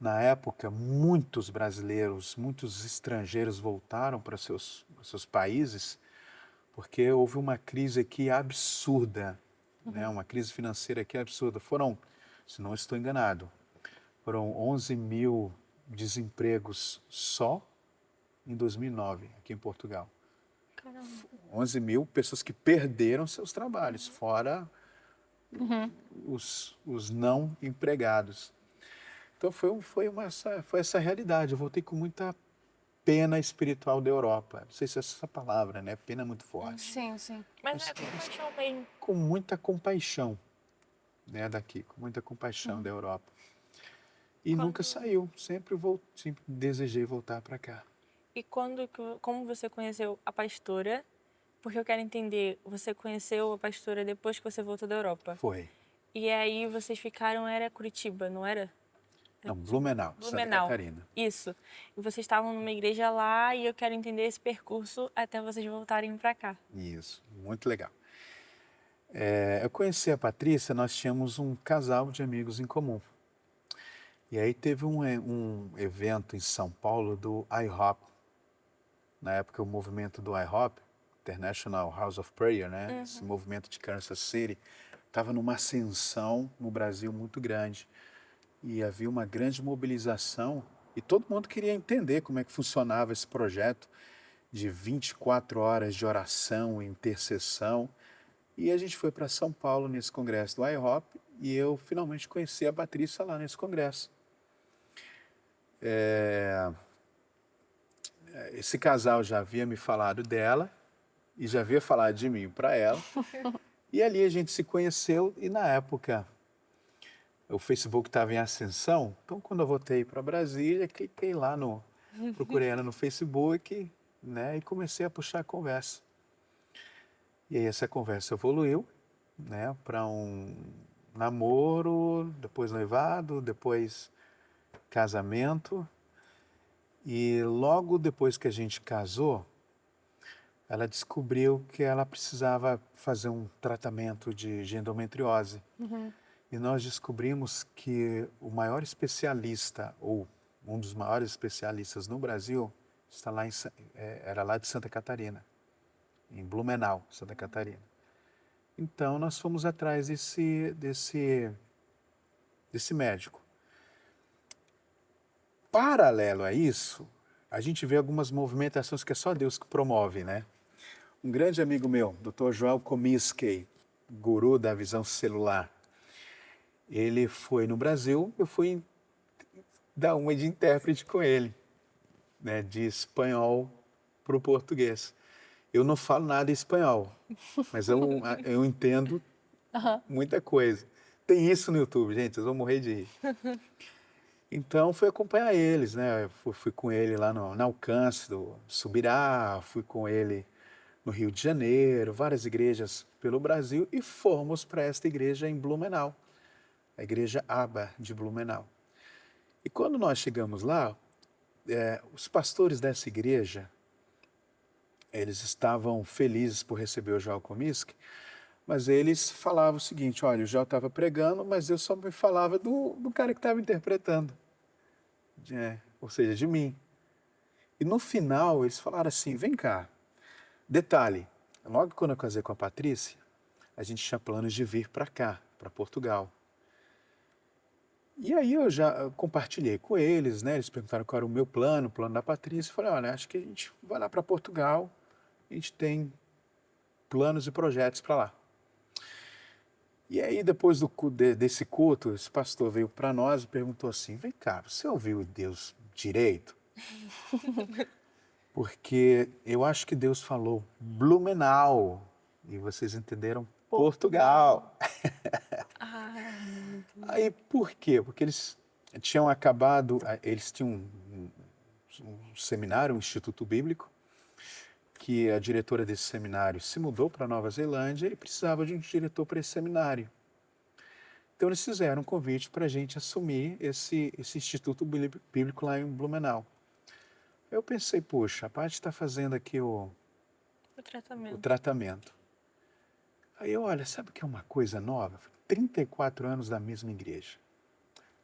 Na época, muitos brasileiros, muitos estrangeiros voltaram para seus países porque houve uma crise aqui absurda, né? Uma crise financeira aqui absurda. Foram, se não estou enganado, foram 11 mil desempregos só em 2009, aqui em Portugal. Caramba. 11 mil pessoas que perderam seus trabalhos, fora os não empregados. Então foi essa realidade. Eu voltei com muita pena espiritual da Europa. Não sei se é essa palavra, né? Pena é muito forte. Sim, sim. Mas é compaixão mesmo. Com muita compaixão, né? Daqui, com muita compaixão da Europa. E nunca saiu. Sempre desejei voltar para cá. E como você conheceu a pastora? Porque eu quero entender, você conheceu a pastora depois que você voltou da Europa. Foi. E aí vocês ficaram, era Curitiba, não era? Não, Blumenau, Santa Blumenau. Catarina. Isso. E vocês estavam numa igreja lá e eu quero entender esse percurso até vocês voltarem para cá. Isso, muito legal. Eu conheci a Patrícia, nós tínhamos um casal de amigos em comum. E aí teve um evento em São Paulo do IHOP. Na época, o movimento do IHOP, International House of Prayer, né? Esse movimento de Kansas City, estava numa ascensão no Brasil muito grande. E havia uma grande mobilização e todo mundo queria entender como é que funcionava esse projeto de 24 horas de oração e intercessão. E a gente foi para São Paulo nesse congresso do IHOP e eu finalmente conheci a Patrícia lá nesse congresso. Esse casal já havia me falado dela e já havia falado de mim para ela. E ali a gente se conheceu e na época o Facebook estava em ascensão. Então quando eu voltei para Brasília, cliquei lá procurei ela no Facebook, né, e comecei a puxar a conversa. E aí essa conversa evoluiu, né, para um namoro, depois noivado, depois casamento. E logo depois que a gente casou, ela descobriu que ela precisava fazer um tratamento de endometriose. E nós descobrimos que o maior especialista, ou um dos maiores especialistas no Brasil, era lá de Santa Catarina, em Blumenau, Santa Catarina. Então nós fomos atrás desse médico. Paralelo a isso, a gente vê algumas movimentações que é só Deus que promove, né? Um grande amigo meu, Dr. Joel Comiskey, guru da visão celular, ele foi no Brasil, eu fui dar uma de intérprete com ele, né, de espanhol para o português. Eu não falo nada em espanhol, mas eu entendo muita coisa. Tem isso no YouTube, gente, vocês vão morrer de rir. Então, fui acompanhar eles, né? Fui com ele lá na Alcance do Subirá, fui com ele no Rio de Janeiro, várias igrejas pelo Brasil e fomos para esta igreja em Blumenau, a igreja Abba de Blumenau. E quando nós chegamos lá, os pastores dessa igreja, eles estavam felizes por receber o Joel Comiskey, mas eles falavam o seguinte: olha, o Joel estava pregando, mas eu só me falava do cara que estava interpretando, ou seja, de mim. E no final eles falaram assim: vem cá, detalhe, logo quando eu casei com a Patrícia, a gente tinha planos de vir para cá, para Portugal. E aí eu já compartilhei com eles, né? Eles perguntaram qual era o meu plano, o plano da Patrícia. Eu falei: olha, acho que a gente vai lá para Portugal, a gente tem planos e projetos para lá. E aí, depois desse culto, esse pastor veio para nós e perguntou assim: vem cá, você ouviu Deus direito? Porque eu acho que Deus falou Blumenau e vocês entenderam Portugal. Aí, por quê? Porque eles tinham eles tinham um seminário, um instituto bíblico, que a diretora desse seminário se mudou para Nova Zelândia e precisava de um diretor para esse seminário. Então eles fizeram um convite para a gente assumir esse instituto bíblico lá em Blumenau. Eu pensei: puxa, a Paty está fazendo aqui o tratamento. Aí eu, olha, sabe o que é uma coisa nova? 34 anos da mesma igreja.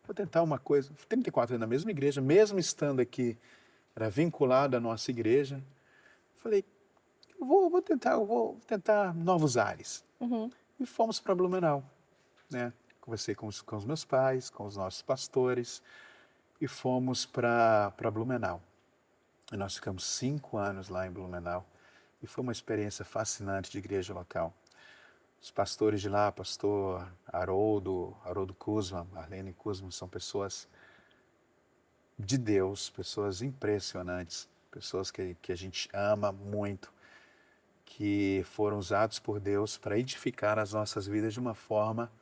Vou tentar uma coisa, 34 anos da mesma igreja, mesmo estando aqui, era vinculado à nossa igreja. Falei: vou tentar novos ares. E fomos para Blumenau, né? Conversei com os meus pais, com os nossos pastores e fomos para Blumenau. E nós ficamos 5 anos lá em Blumenau e foi uma experiência fascinante de igreja local. Os pastores de lá, pastor Haroldo Kuzma, Marlene Kuzma, são pessoas de Deus, pessoas impressionantes, pessoas que a gente ama muito, que foram usados por Deus para edificar as nossas vidas de uma forma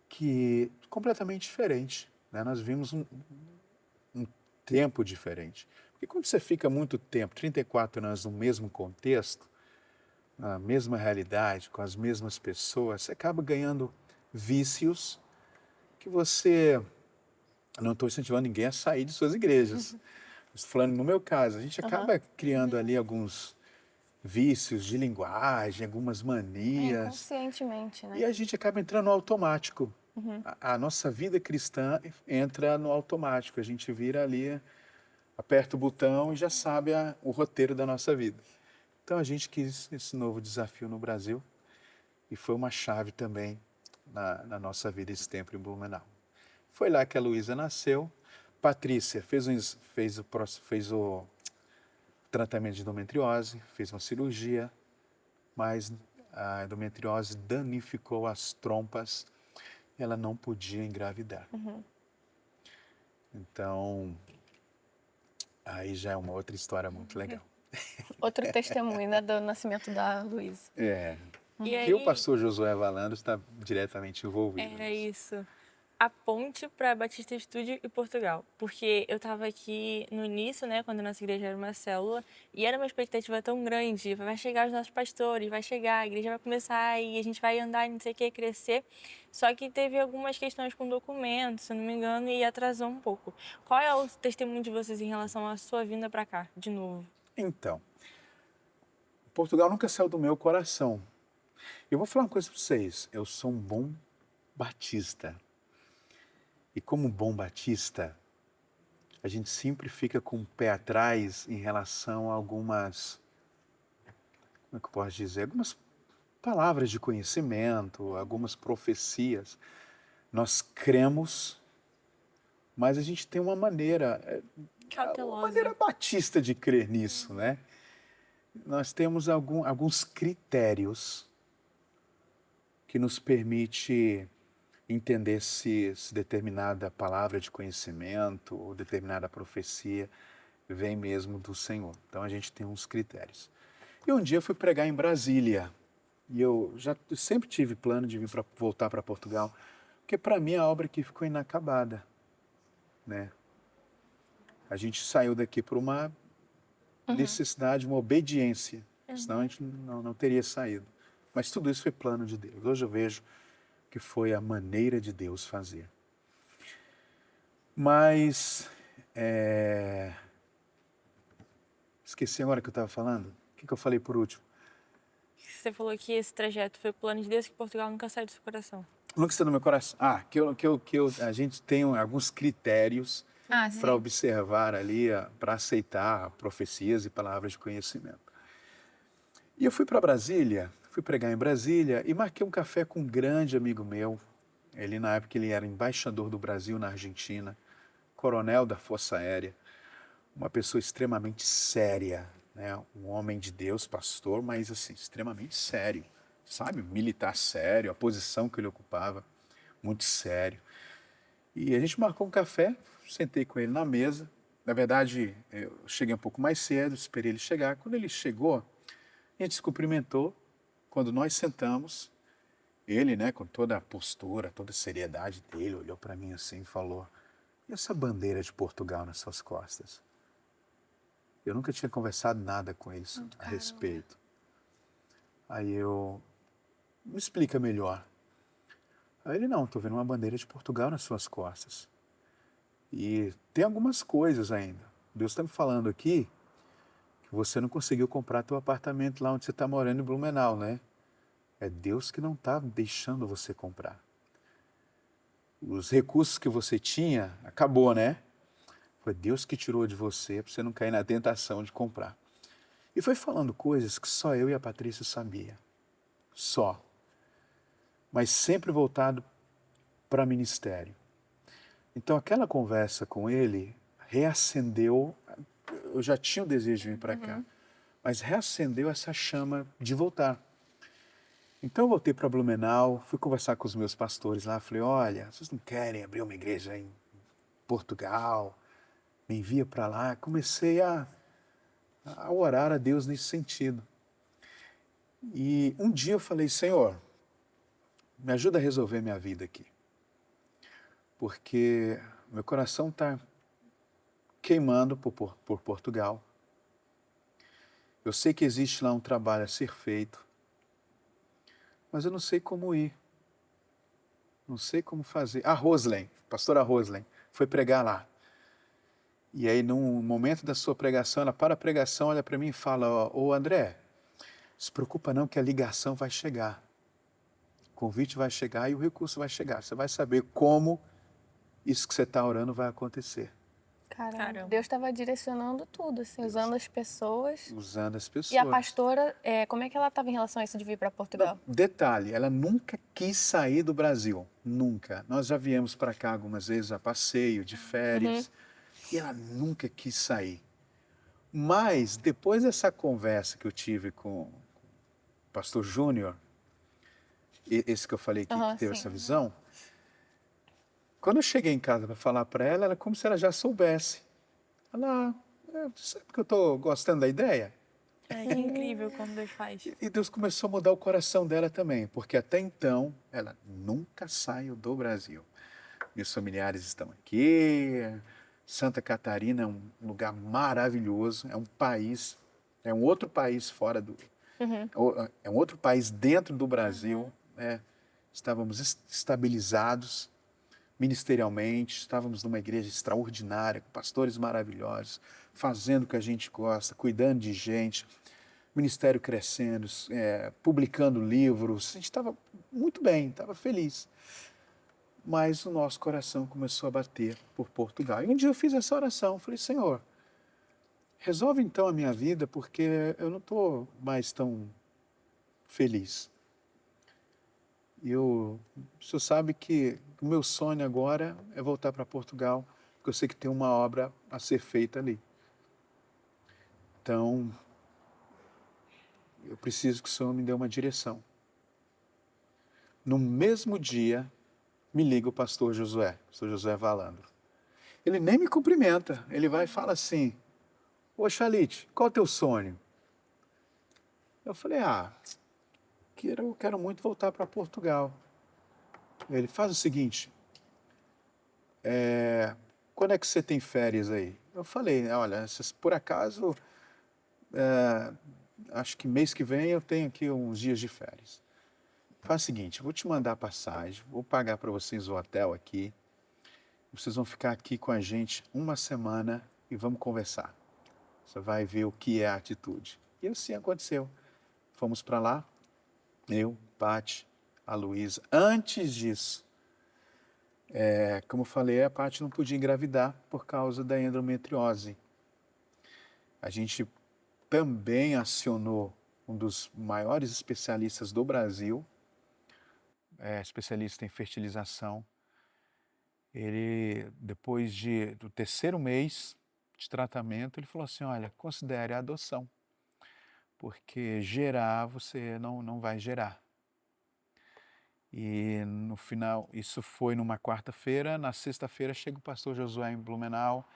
que completamente diferente, né? Nós vimos um tempo diferente. Porque quando você fica muito tempo, 34 anos no mesmo contexto, na mesma realidade, com as mesmas pessoas, você acaba ganhando vícios que você... Não estou incentivando ninguém a sair de suas igrejas. Estou falando no meu caso, a gente acaba criando ali alguns vícios de linguagem, algumas manias, Inconscientemente, né? e a gente acaba entrando no automático. A nossa vida cristã entra no automático, a gente vira ali, aperta o botão e já sabe o roteiro da nossa vida. Então a gente quis esse novo desafio no Brasil e foi uma chave também na nossa vida esse tempo em Blumenau. Foi lá que a Luísa nasceu. Patrícia fez o tratamento de endometriose, fez uma cirurgia, mas a endometriose danificou as trompas e ela não podia engravidar. Então, aí já é uma outra história muito legal. Outro testemunho, né, do nascimento da Luísa. É, E que o aí, pastor Josué Valando está diretamente envolvido era nisso. isso. A ponte para Batista Estúdio e Portugal. Porque eu estava aqui no início, né, quando a nossa igreja era uma célula, e era uma expectativa tão grande, vai chegar os nossos pastores, vai chegar, a igreja vai começar e a gente vai andar, não sei o que, crescer. Só que teve algumas questões com documentos, se eu não me engano, e atrasou um pouco. Qual é o testemunho de vocês em relação à sua vinda para cá, de novo? Então, Portugal nunca saiu do meu coração. Eu vou falar uma coisa para vocês. Eu sou um bom batista. E como bom batista, a gente sempre fica com o pé atrás em relação a algumas, como é que eu posso dizer? Algumas palavras de conhecimento, algumas profecias. Nós cremos, mas a gente tem uma maneira Cautelosa. batista de crer nisso, né? Nós temos alguns critérios que nos permite entender se determinada palavra de conhecimento ou determinada profecia vem mesmo do Senhor. Então a gente tem uns critérios. E um dia eu fui pregar em Brasília e eu sempre tive plano de voltar para Portugal, porque para mim a obra aqui ficou inacabada, né? A gente saiu daqui por uma necessidade, uma obediência, senão a gente não teria saído. Mas tudo isso foi plano de Deus. Hoje eu vejo que foi a maneira de Deus fazer. Mas, esqueci agora o que eu estava falando. O que eu falei por último? Você falou que esse trajeto foi plano de Deus, que Portugal nunca saiu do seu coração. Nunca está no meu coração. A gente tem alguns critérios para observar ali, para aceitar profecias e palavras de conhecimento. E eu fui para Brasília, fui pregar em Brasília e marquei um café com um grande amigo meu. Ele, na época, ele era embaixador do Brasil na Argentina, coronel da Força Aérea, uma pessoa extremamente séria, né? Um homem de Deus, pastor, mas assim, extremamente sério, sabe? Militar sério, a posição que ele ocupava, muito sério. E a gente marcou um café, sentei com ele na mesa. Na verdade, eu cheguei um pouco mais cedo, esperei ele chegar. Quando ele chegou, a gente se cumprimentou. Quando nós sentamos, ele, né, com toda a postura, toda a seriedade dele, olhou para mim assim e falou: "E essa bandeira de Portugal nas suas costas?" Eu nunca tinha conversado nada com ele a respeito. Aí eu: "Me explica melhor." Aí ele: "Não, estou vendo uma bandeira de Portugal nas suas costas. E tem algumas coisas ainda. Deus está me falando aqui que você não conseguiu comprar teu apartamento lá onde você está morando em Blumenau, né? É Deus que não está deixando você comprar. Os recursos que você tinha, acabou, né? Foi Deus que tirou de você para você não cair na tentação de comprar." E foi falando coisas que só eu e a Patrícia sabia. Só. Mas sempre voltado para ministério. Então aquela conversa com ele reacendeu, eu já tinha o desejo de vir para cá, mas reacendeu essa chama de voltar. Então eu voltei para Blumenau, fui conversar com os meus pastores lá, falei, olha, vocês não querem abrir uma igreja em Portugal? Me envia para lá. Comecei a orar a Deus nesse sentido. E um dia eu falei, Senhor, me ajuda a resolver minha vida aqui. Porque meu coração está queimando por Portugal. Eu sei que existe lá um trabalho a ser feito, mas eu não sei como ir. Não sei como fazer. A Roslen, pastora Roslen, foi pregar lá. E aí, num momento da sua pregação, ela para a pregação, olha para mim e fala, ô André, se preocupa não que a ligação vai chegar. O convite vai chegar e o recurso vai chegar. Você vai saber como isso que você está orando vai acontecer. Caramba, Deus estava direcionando tudo, assim, usando as pessoas. Usando as pessoas. E a pastora, como é que ela estava em relação a isso de vir para Portugal? Não, detalhe, ela nunca quis sair do Brasil. Nunca. Nós já viemos para cá algumas vezes a passeio, de férias. E ela nunca quis sair. Mas, depois dessa conversa que eu tive com o pastor Júnior, esse que eu falei que teve essa visão, quando eu cheguei em casa para falar para ela, era como se ela já soubesse. Ela, sabe que eu estou gostando da ideia? É que incrível como Deus faz. E Deus começou a mudar o coração dela também, porque até então ela nunca saiu do Brasil. Meus familiares estão aqui, Santa Catarina é um lugar maravilhoso, é um país, é um outro país fora do... É um outro país dentro do Brasil, né? Estávamos estabilizados ministerialmente, estávamos numa igreja extraordinária, com pastores maravilhosos, fazendo o que a gente gosta, cuidando de gente, ministério crescendo, publicando livros, a gente estava muito bem, estava feliz. Mas o nosso coração começou a bater por Portugal. E um dia eu fiz essa oração, falei, Senhor, resolve então a minha vida, porque eu não estou mais tão feliz. E o senhor sabe que o meu sonho agora é voltar para Portugal, porque eu sei que tem uma obra a ser feita ali. Então, eu preciso que o senhor me dê uma direção. No mesmo dia, me liga o pastor Josué Valandro. Ele nem me cumprimenta, ele vai e fala assim, ô Chalite, qual é o teu sonho? Eu falei, eu quero muito voltar para Portugal. Ele faz o seguinte, quando é que você tem férias aí? Eu falei, olha, por acaso, acho que mês que vem eu tenho aqui uns dias de férias. Faz o seguinte, vou te mandar a passagem, vou pagar para vocês o hotel aqui, vocês vão ficar aqui com a gente uma semana e vamos conversar. Você vai ver o que é a atitude. E assim aconteceu. Fomos para lá, eu, Paty, a Luísa. Antes disso, como eu falei, a Paty não podia engravidar por causa da endometriose. A gente também acionou um dos maiores especialistas do Brasil, especialista em fertilização. Ele, depois do terceiro mês de tratamento, ele falou assim, olha, considere a adoção, porque gerar você não vai gerar. E no final, isso foi numa quarta-feira, na sexta-feira chega o pastor Josué em Blumenau,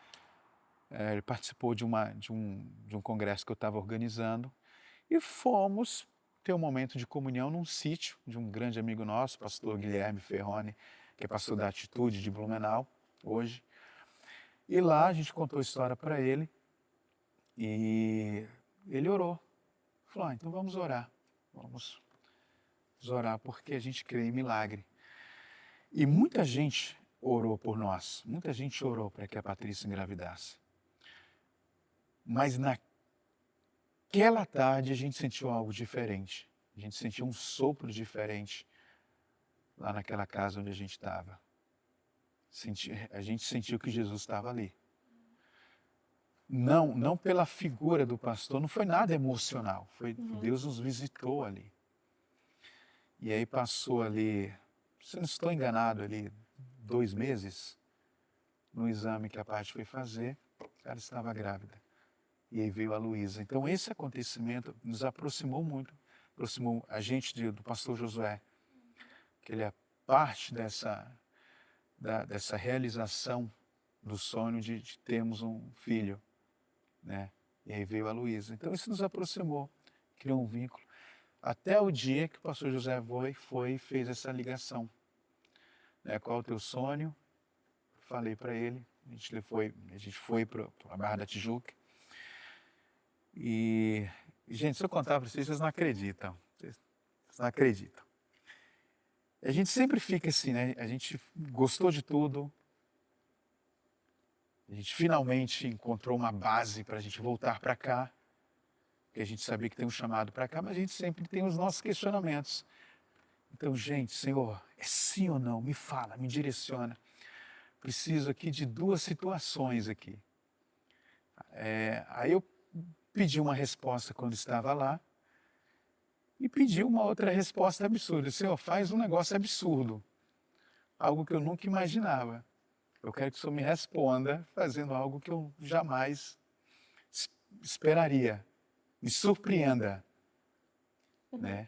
ele participou de um congresso que eu estava organizando, e fomos ter um momento de comunhão num sítio de um grande amigo nosso, pastor Guilherme Ferroni, que é pastor da Atitude de Blumenau, hoje. E lá a gente contou a história para ele, e ele orou. Falou, então vamos orar, vamos orar porque a gente crê em milagre. E muita gente orou por nós, muita gente orou para que a Patrícia engravidasse. Mas naquela tarde a gente sentiu algo diferente, a gente sentiu um sopro diferente lá naquela casa onde a gente estava. A gente sentiu que Jesus estava ali. Não pela figura do pastor, não foi nada emocional, foi Deus nos visitou ali. E aí passou ali, se não estou enganado, ali 2 meses, no exame que a Paty foi fazer, ela estava grávida. E aí veio a Luísa. Então esse acontecimento nos aproximou muito aproximou a gente do pastor Josué, que ele é parte dessa realização do sonho de termos um filho, né? E aí veio a Luísa. Então isso nos aproximou, criou um vínculo. Até o dia que o pastor José foi e fez essa ligação. Né? Qual é o teu sonho? Falei para ele. A gente foi para a Barra da Tijuca. E, gente, se eu contar para vocês não acreditam. Vocês não acreditam. A gente sempre fica assim, né? A gente gostou de tudo. A gente finalmente encontrou uma base para a gente voltar para cá. Porque a gente sabia que tem um chamado para cá, mas a gente sempre tem os nossos questionamentos. Então, gente, Senhor, é sim ou não? Me fala, me direciona. Preciso aqui de 2 situações aqui. Aí eu pedi uma resposta quando estava lá e pedi uma outra resposta absurda. Senhor, faz um negócio absurdo. Algo que eu nunca imaginava. Eu quero que o Senhor me responda fazendo algo que eu jamais esperaria. Me surpreenda, né?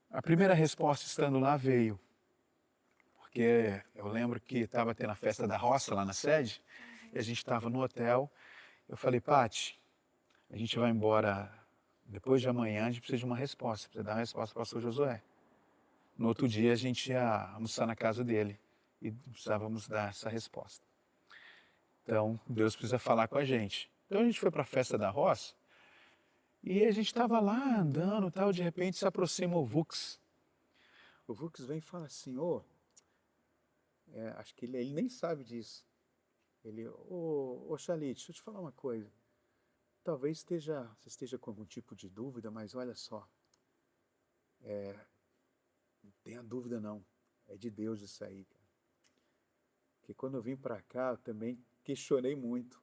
A primeira resposta estando lá veio, porque eu lembro que estava tendo a festa da roça lá na sede, e a gente estava no hotel. Eu falei, Pati, a gente vai embora depois de amanhã, a gente precisa de uma resposta, precisa dar uma resposta para o pastor Josué. No outro dia a gente ia almoçar na casa dele e precisávamos dar essa resposta. Então, Deus precisa falar com a gente. Então a gente foi para a festa da roça, e a gente estava lá andando e tal, de repente se aproxima o Vux. O Vux vem e fala assim, acho que ele nem sabe disso. Ele, Xalite, deixa eu te falar uma coisa. Talvez você esteja com algum tipo de dúvida, mas olha só. Não tenha dúvida não, é de Deus isso aí, cara. Porque quando eu vim para cá, eu também questionei muito.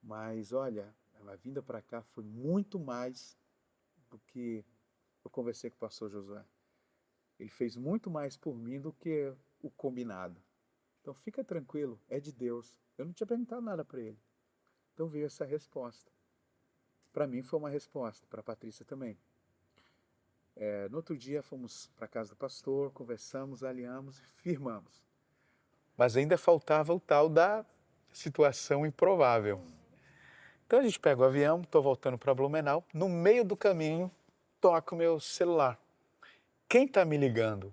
Mas olha, a vinda para cá foi muito mais do que eu conversei com o pastor Josué. Ele fez muito mais por mim do que o combinado. Então fica tranquilo, é de Deus. Eu não tinha perguntado nada para ele. Então veio essa resposta. Para mim foi uma resposta, para a Patrícia também. No outro dia fomos para a casa do pastor, conversamos, alinhamos e firmamos. Mas ainda faltava o tal da situação improvável. Então a gente pega o avião, estou voltando para Blumenau, no meio do caminho toca o meu celular. Quem está me ligando?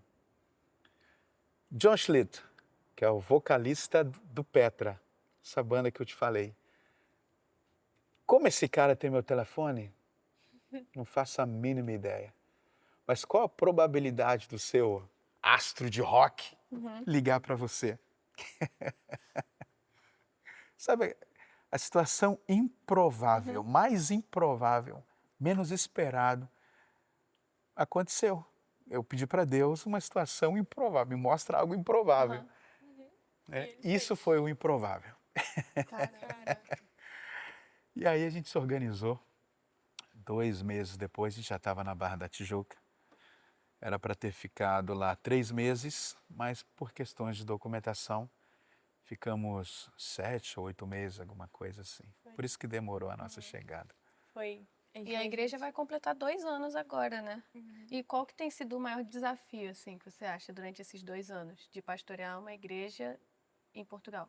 John Schlitt, que é o vocalista do Petra, essa banda que eu te falei. Como esse cara tem meu telefone? Não faço a mínima ideia. Mas qual a probabilidade do seu astro de rock ligar para você? Sabe, a situação improvável, mais improvável, menos esperado, aconteceu. Eu pedi para Deus uma situação improvável, me mostra algo improvável. Isso foi o improvável. E aí a gente se organizou. 2 meses depois, a gente já estava na Barra da Tijuca. Era para ter ficado lá 3 meses, mas por questões de documentação, ficamos 7 ou 8 meses, alguma coisa assim. Por isso que demorou a nossa chegada. E a igreja vai completar 2 anos agora, né? E qual que tem sido o maior desafio, assim, que você acha, durante esses 2 anos, de pastorear uma igreja em Portugal?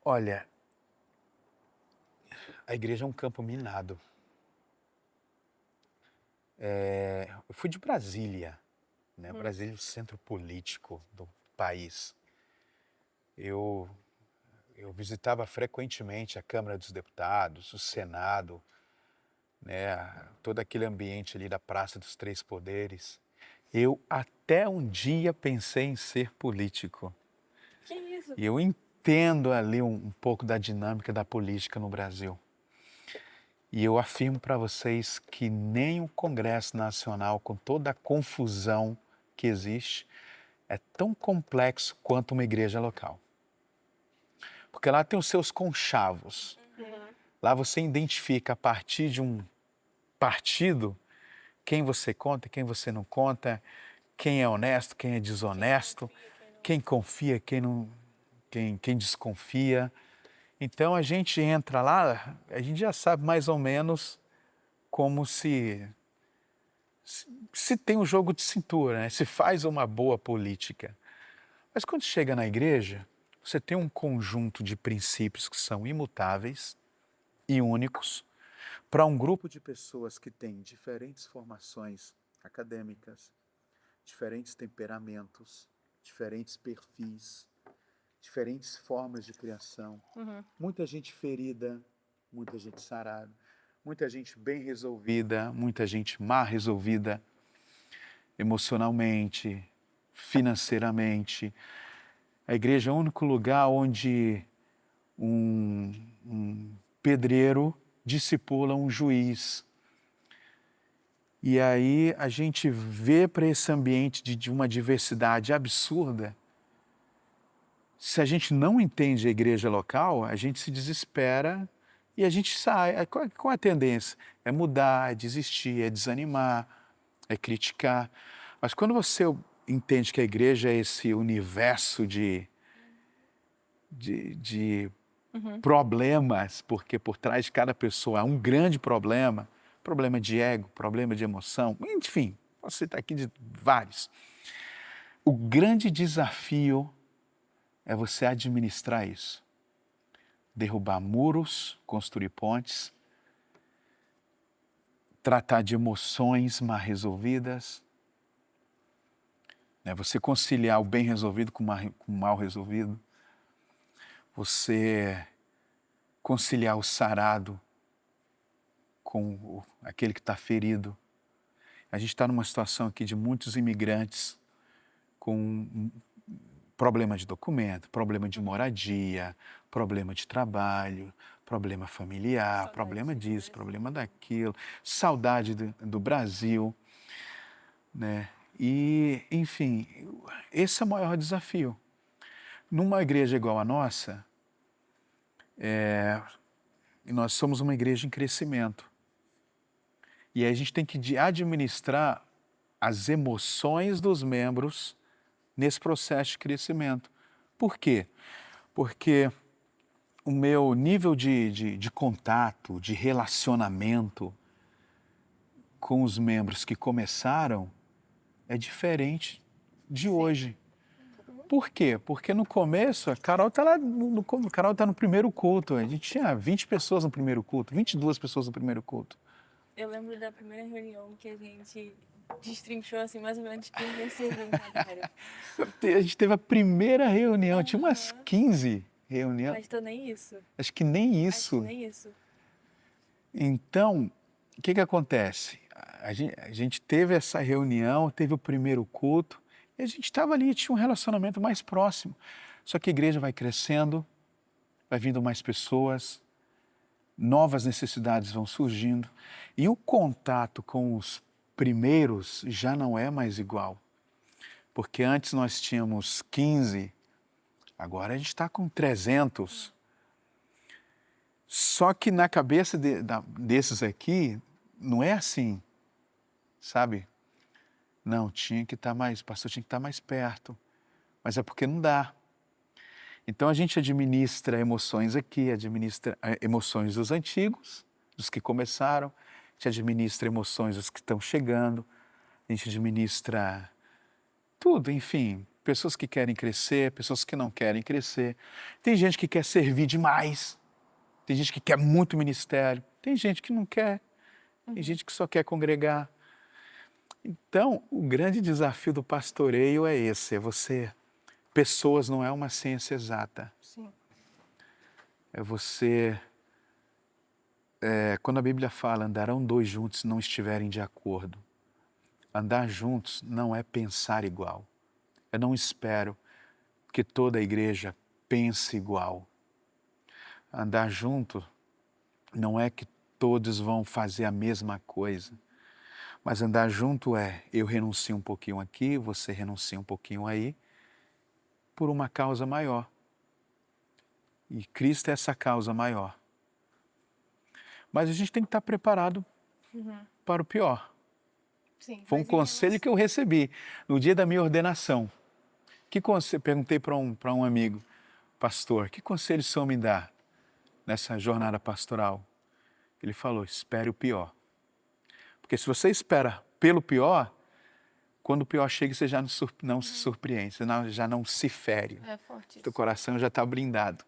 Olha, a igreja é um campo minado. Eu fui de Brasília, né? Brasília é o centro político do país. Eu visitava frequentemente a Câmara dos Deputados, o Senado, né? Todo aquele ambiente ali da Praça dos Três Poderes. Eu até um dia pensei em ser político. Que isso? E eu entendo ali um pouco da dinâmica da política no Brasil. E eu afirmo para vocês que nem o Congresso Nacional, com toda a confusão que existe, é tão complexo quanto uma igreja local. Porque lá tem os seus conchavos. Lá você identifica a partir de um partido quem você conta, quem você não conta, quem é honesto, quem é desonesto, quem confia, quem desconfia. Então a gente entra lá, a gente já sabe mais ou menos como se tem um jogo de cintura, né? Se faz uma boa política. Mas quando chega na igreja, você tem um conjunto de princípios que são imutáveis e únicos para um grupo de pessoas que têm diferentes formações acadêmicas, diferentes temperamentos, diferentes perfis, diferentes formas de criação. Muita gente ferida, muita gente sarada, muita gente bem resolvida, muita gente mal resolvida emocionalmente, financeiramente. A igreja é o único lugar onde um pedreiro discipula um juiz. E aí a gente vê para esse ambiente de uma diversidade absurda. Se a gente não entende a igreja local, a gente se desespera e a gente sai. Qual é a tendência? É mudar, é desistir, é desanimar, é criticar. Mas quando você entende que a igreja é esse universo de problemas, porque por trás de cada pessoa há um grande problema, problema de ego, problema de emoção, enfim, posso citar aqui de vários. O grande desafio é você administrar isso. Derrubar muros, construir pontes, tratar de emoções mal resolvidas, né? Você conciliar o bem resolvido com o mal resolvido, você conciliar o sarado com aquele que está ferido. A gente está numa situação aqui de muitos imigrantes com problema de documento, problema de moradia, problema de trabalho, problema familiar, saudade problema disso, problema daquilo, saudade do Brasil, né? E, enfim, esse é o maior desafio. Numa igreja igual a nossa, nós somos uma igreja em crescimento. E aí a gente tem que administrar as emoções dos membros nesse processo de crescimento. Por quê? Porque o meu nível de contato, de relacionamento com os membros que começaram é diferente de hoje. Por quê? Porque no começo, a Carol está lá, Carol está no primeiro culto, a gente tinha 20 pessoas no primeiro culto, 22 pessoas no primeiro culto. Eu lembro da primeira reunião que a gente destrinchou assim, mais ou menos 15 vezes brincadeira. A gente teve a primeira reunião, tinha umas 15 reuniões. Mas tô nem isso. Acho que nem isso. Acho que nem isso. Então, o que acontece? A gente teve essa reunião, teve o primeiro culto, e a gente estava ali, tinha um relacionamento mais próximo. Só que a igreja vai crescendo, vai vindo mais pessoas, novas necessidades vão surgindo, e o contato com os primeiros já não é mais igual. Porque antes nós tínhamos 15, agora a gente está com 300. Só que na cabeça desses aqui, não é assim, sabe? Não, tinha que estar mais, o pastor tinha que estar mais perto. Mas é porque não dá. Então a gente administra emoções aqui, administra emoções dos antigos, dos que começaram, a gente administra emoções dos que estão chegando, a gente administra tudo, enfim, pessoas que querem crescer, pessoas que não querem crescer. Tem gente que quer servir demais, tem gente que quer muito ministério, tem gente que não quer, tem gente que só quer congregar. Então, o grande desafio do pastoreio é esse, é você... Pessoas não é uma ciência exata. Sim. É você... quando a Bíblia fala, andarão dois juntos se não estiverem de acordo. Andar juntos não é pensar igual. Eu não espero que toda a igreja pense igual. Andar junto não é que todos vão fazer a mesma coisa. Mas andar junto é, eu renuncio um pouquinho aqui, você renuncia um pouquinho aí, por uma causa maior. E Cristo é essa causa maior. Mas a gente tem que estar preparado para o pior. Sim, foi um conselho que eu recebi no dia da minha ordenação. Perguntei para um amigo, pastor, que conselho o senhor me dá? nessa jornada pastoral. Ele falou, espere o pior. Porque se você espera pelo pior, quando o pior chega, você já não se surpreende, você já não se fere. É forte Teu isso. coração já está blindado.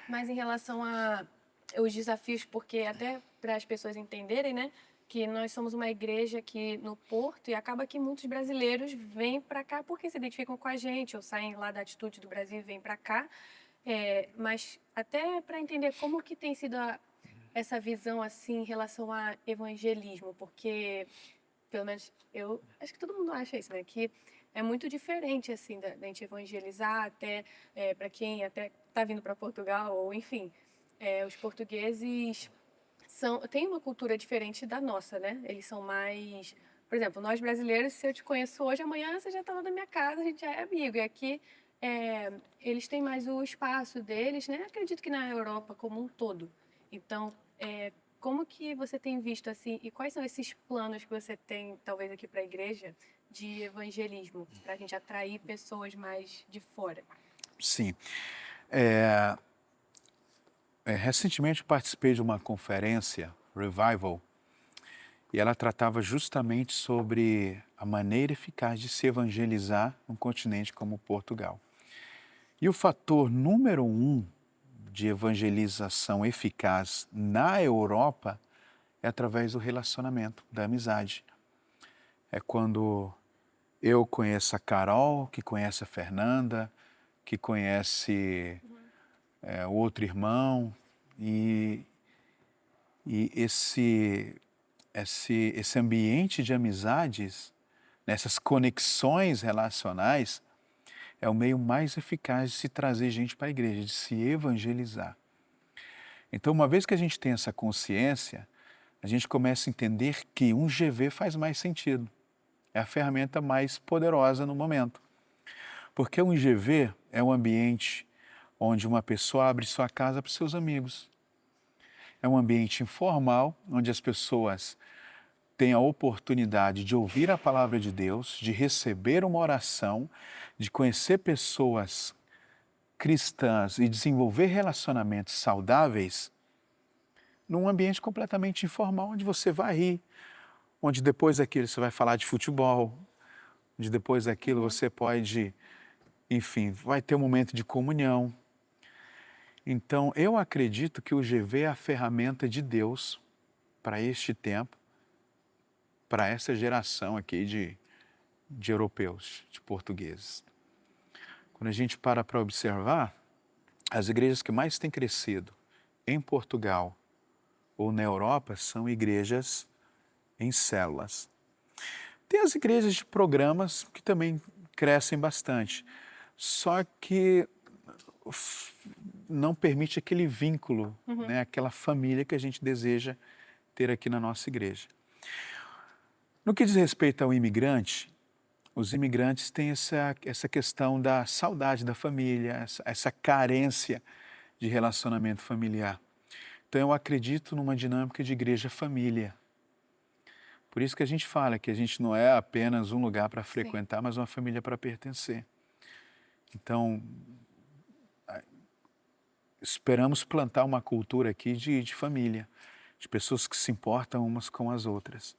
Mas em relação a os desafios, porque até para as pessoas entenderem, né, que nós somos uma igreja aqui no Porto e acaba que muitos brasileiros vêm para cá porque se identificam com a gente ou saem lá da Atitude do Brasil e vêm para cá. Mas até para entender como que tem sido essa visão assim em relação a evangelismo, porque pelo menos eu acho que todo mundo acha isso, né? Que é muito diferente assim da gente evangelizar até para quem até está vindo para Portugal ou enfim, os portugueses têm uma cultura diferente da nossa, né? Eles são mais, por exemplo, nós brasileiros, se eu te conheço hoje, amanhã você já está lá na minha casa, a gente já é amigo. E aqui eles têm mais o espaço deles, né? Acredito que na Europa como um todo. Então, como que você tem visto assim, e quais são esses planos que você tem, talvez aqui para a igreja, de evangelismo, para a gente atrair pessoas mais de fora? Sim. Recentemente eu participei de uma conferência, Revival, e ela tratava justamente sobre a maneira eficaz de se evangelizar num continente como Portugal. E o fator número 1 de evangelização eficaz na Europa é através do relacionamento, da amizade. É quando eu conheço a Carol, que conhece a Fernanda, que conhece o outro irmão, e esse ambiente de amizades, nessas conexões relacionais, é o meio mais eficaz de se trazer gente para a igreja, de se evangelizar. Então, uma vez que a gente tem essa consciência, a gente começa a entender que um GV faz mais sentido. É a ferramenta mais poderosa no momento. Porque um GV é um ambiente onde uma pessoa abre sua casa para os seus amigos. É um ambiente informal, onde as pessoas têm a oportunidade de ouvir a palavra de Deus, de receber uma oração, de conhecer pessoas cristãs e desenvolver relacionamentos saudáveis num ambiente completamente informal, onde você vai rir, onde depois daquilo você vai falar de futebol, onde depois daquilo você pode, enfim, vai ter um momento de comunhão. Então, eu acredito que o GV é a ferramenta de Deus para este tempo, para essa geração aqui de europeus, de portugueses. Quando a gente para observar, as igrejas que mais têm crescido em Portugal ou na Europa são igrejas em células. Tem as igrejas de programas que também crescem bastante, só que não permite aquele vínculo, né, aquela família que a gente deseja ter aqui na nossa igreja. No que diz respeito ao imigrante, os imigrantes têm essa questão da saudade da família, essa carência de relacionamento familiar. Então, eu acredito numa dinâmica de igreja-família. Por isso que a gente fala que a gente não é apenas um lugar para frequentar, mas uma família para pertencer. Então, esperamos plantar uma cultura aqui de família, de pessoas que se importam umas com as outras.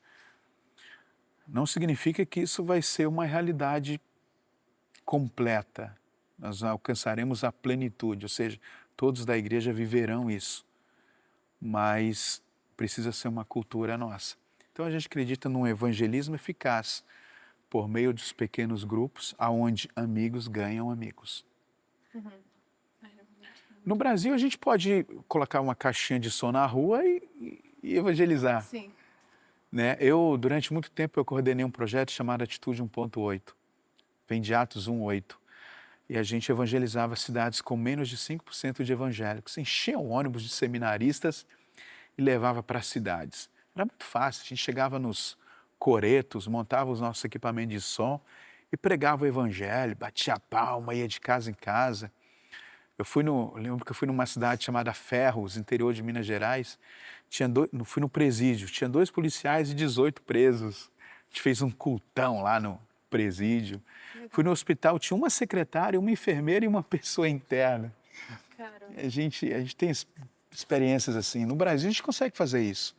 Não significa que isso vai ser uma realidade completa. Nós alcançaremos a plenitude, ou seja, todos da igreja viverão isso. Mas precisa ser uma cultura nossa. Então a gente acredita num evangelismo eficaz por meio dos pequenos grupos, aonde amigos ganham amigos. No Brasil, a gente pode colocar uma caixinha de som na rua e evangelizar. Sim. Né? Durante muito tempo, eu coordenei um projeto chamado Atitude 1.8, vem de Atos 1.8, e a gente evangelizava cidades com menos de 5% de evangélicos, enchia o ônibus de seminaristas e levava para as cidades. Era muito fácil, a gente chegava nos coretos, montava os nossos equipamentos de som e pregava o evangelho, batia a palma, ia de casa em casa. Eu lembro que eu fui numa cidade chamada Ferros, interior de Minas Gerais, fui no presídio, tinha 2 policiais e 18 presos. A gente fez um cultão lá no presídio. Fui no hospital, tinha uma secretária, uma enfermeira e uma pessoa interna. Cara, A gente tem experiências assim. No Brasil, a gente consegue fazer isso.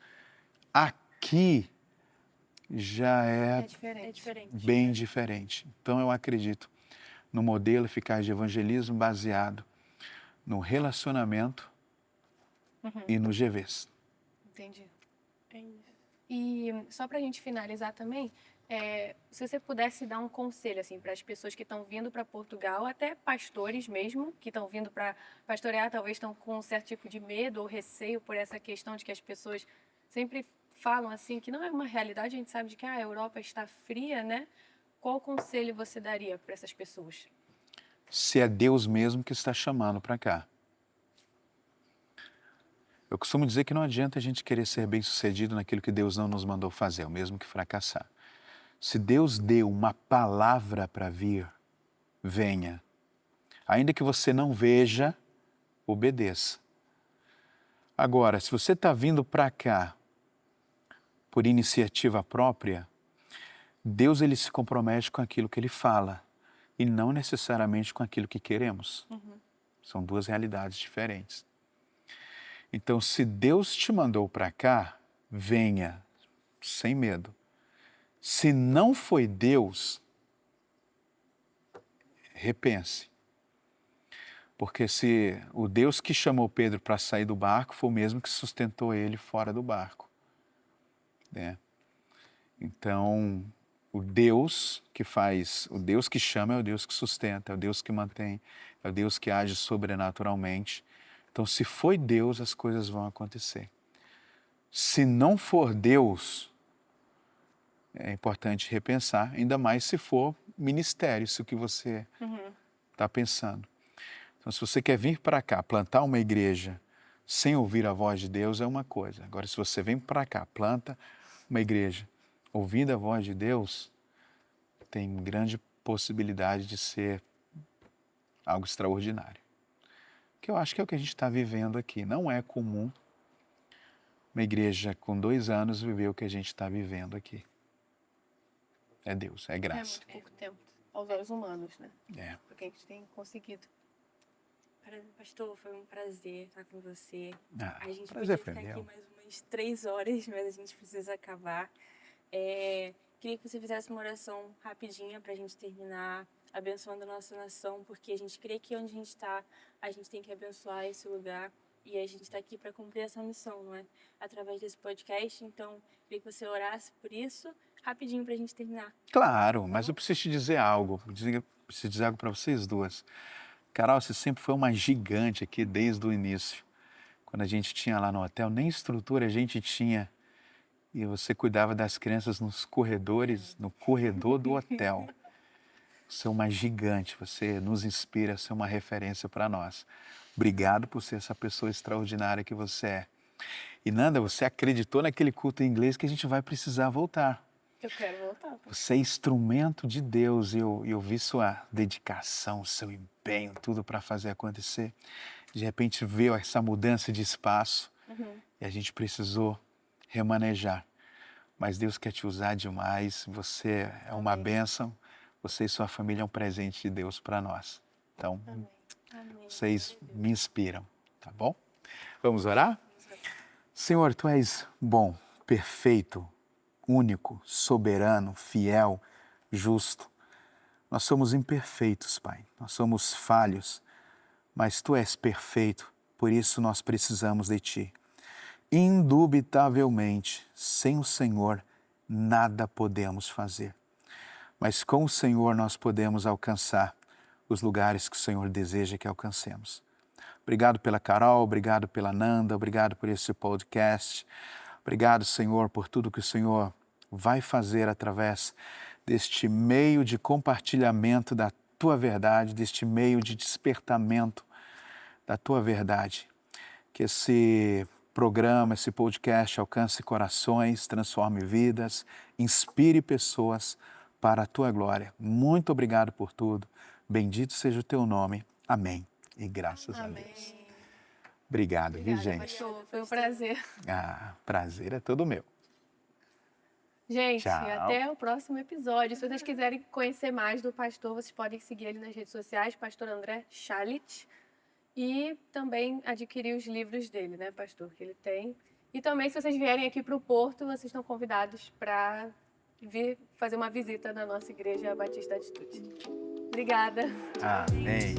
Aqui já É é diferente. é diferente. bem diferente. Então, eu acredito no modelo eficaz de evangelismo baseado no relacionamento e no GVs. Entendi. E só para a gente finalizar também, se você pudesse dar um conselho assim para as pessoas que estão vindo para Portugal, até pastores mesmo, que estão vindo para pastorear, talvez estão com um certo tipo de medo ou receio por essa questão de que as pessoas sempre falam assim, que não é uma realidade, a gente sabe de que a Europa está fria, né? Qual conselho você daria para essas pessoas? Se é Deus mesmo que está chamando para cá. Eu costumo dizer que não adianta a gente querer ser bem-sucedido naquilo que Deus não nos mandou fazer, o mesmo que fracassar. Se Deus deu uma palavra para vir, venha. Ainda que você não veja, obedeça. Agora, se você está vindo para cá por iniciativa própria, Deus ele se compromete com aquilo que ele fala e não necessariamente com aquilo que queremos. São duas realidades diferentes. Então, se Deus te mandou para cá, venha, sem medo. Se não foi Deus, repense. Porque se o Deus que chamou Pedro para sair do barco foi o mesmo que sustentou ele fora do barco, né? Então, o Deus que chama é o Deus que sustenta, é o Deus que mantém, é o Deus que age sobrenaturalmente. Então, se foi Deus, as coisas vão acontecer. Se não for Deus, é importante repensar, ainda mais se for ministério, se o que você está pensando. Então, se você quer vir para cá, plantar uma igreja sem ouvir a voz de Deus, é uma coisa. Agora, se você vem para cá, planta uma igreja ouvindo a voz de Deus, tem grande possibilidade de ser algo extraordinário. Que eu acho que é o que a gente está vivendo aqui. Não é comum uma igreja com 2 anos viver o que a gente está vivendo aqui. É Deus, é É graça. muito pouco tempo, aos olhos humanos, né? É. Porque a gente tem conseguido. Pastor, foi um prazer estar com você. Ah, A gente prazer podia foi ficar meu. aqui mais umas 3 horas, mas a gente precisa acabar. Queria que você fizesse uma oração rapidinha para a gente terminar abençoando a nossa nação, porque a gente crê que onde a gente está, a gente tem que abençoar esse lugar e a gente está aqui para cumprir essa missão, não é? Através desse podcast. Então, queria que você orasse por isso, rapidinho para a gente terminar. Claro, mas eu preciso te dizer algo. Preciso dizer algo para vocês duas. Carol, você sempre foi uma gigante aqui desde o início. Quando a gente tinha lá no hotel, nem estrutura a gente tinha. E você cuidava das crianças nos corredores, no corredor do hotel. Você é uma gigante, você nos inspira a ser uma referência para nós. Obrigado por ser essa pessoa extraordinária que você é. E Nanda, você acreditou naquele culto em inglês que a gente vai precisar voltar. Eu quero voltar. Você é instrumento de Deus e eu vi sua dedicação, seu empenho, tudo para fazer acontecer. De repente veio essa mudança de espaço e a gente precisou remanejar. Mas Deus quer te usar demais, você é uma bênção, você e sua família é um presente de Deus para nós. Então, vocês me inspiram, tá bom? Vamos orar? Senhor, Tu és bom, perfeito, único, soberano, fiel, justo. Nós somos imperfeitos, Pai. Nós somos falhos, mas Tu és perfeito, por isso nós precisamos de Ti. Indubitavelmente, sem o Senhor, nada podemos fazer. Mas com o Senhor nós podemos alcançar os lugares que o Senhor deseja que alcancemos. Obrigado pela Carol, obrigado pela Nanda, obrigado por esse podcast. Obrigado, Senhor, por tudo que o Senhor vai fazer através deste meio de compartilhamento da Tua verdade, deste meio de despertamento da Tua verdade. Que esse programa, esse podcast alcance corações, transforme vidas, inspire pessoas para a Tua glória. Muito obrigado por tudo. Bendito seja o Teu nome. Amém. E graças a Deus. Obrigado, viu, gente? Pastor, foi um prazer. Prazer é todo meu. Gente, Tchau. até o próximo episódio. Se vocês quiserem conhecer mais do pastor, vocês podem seguir ele nas redes sociais, Pastor André Chalit. e também adquirir os livros dele, né, pastor, que ele tem. E também, se vocês vierem aqui para o Porto, vocês estão convidados para vir fazer uma visita na nossa Igreja Batista Atitude. Obrigada. Amém.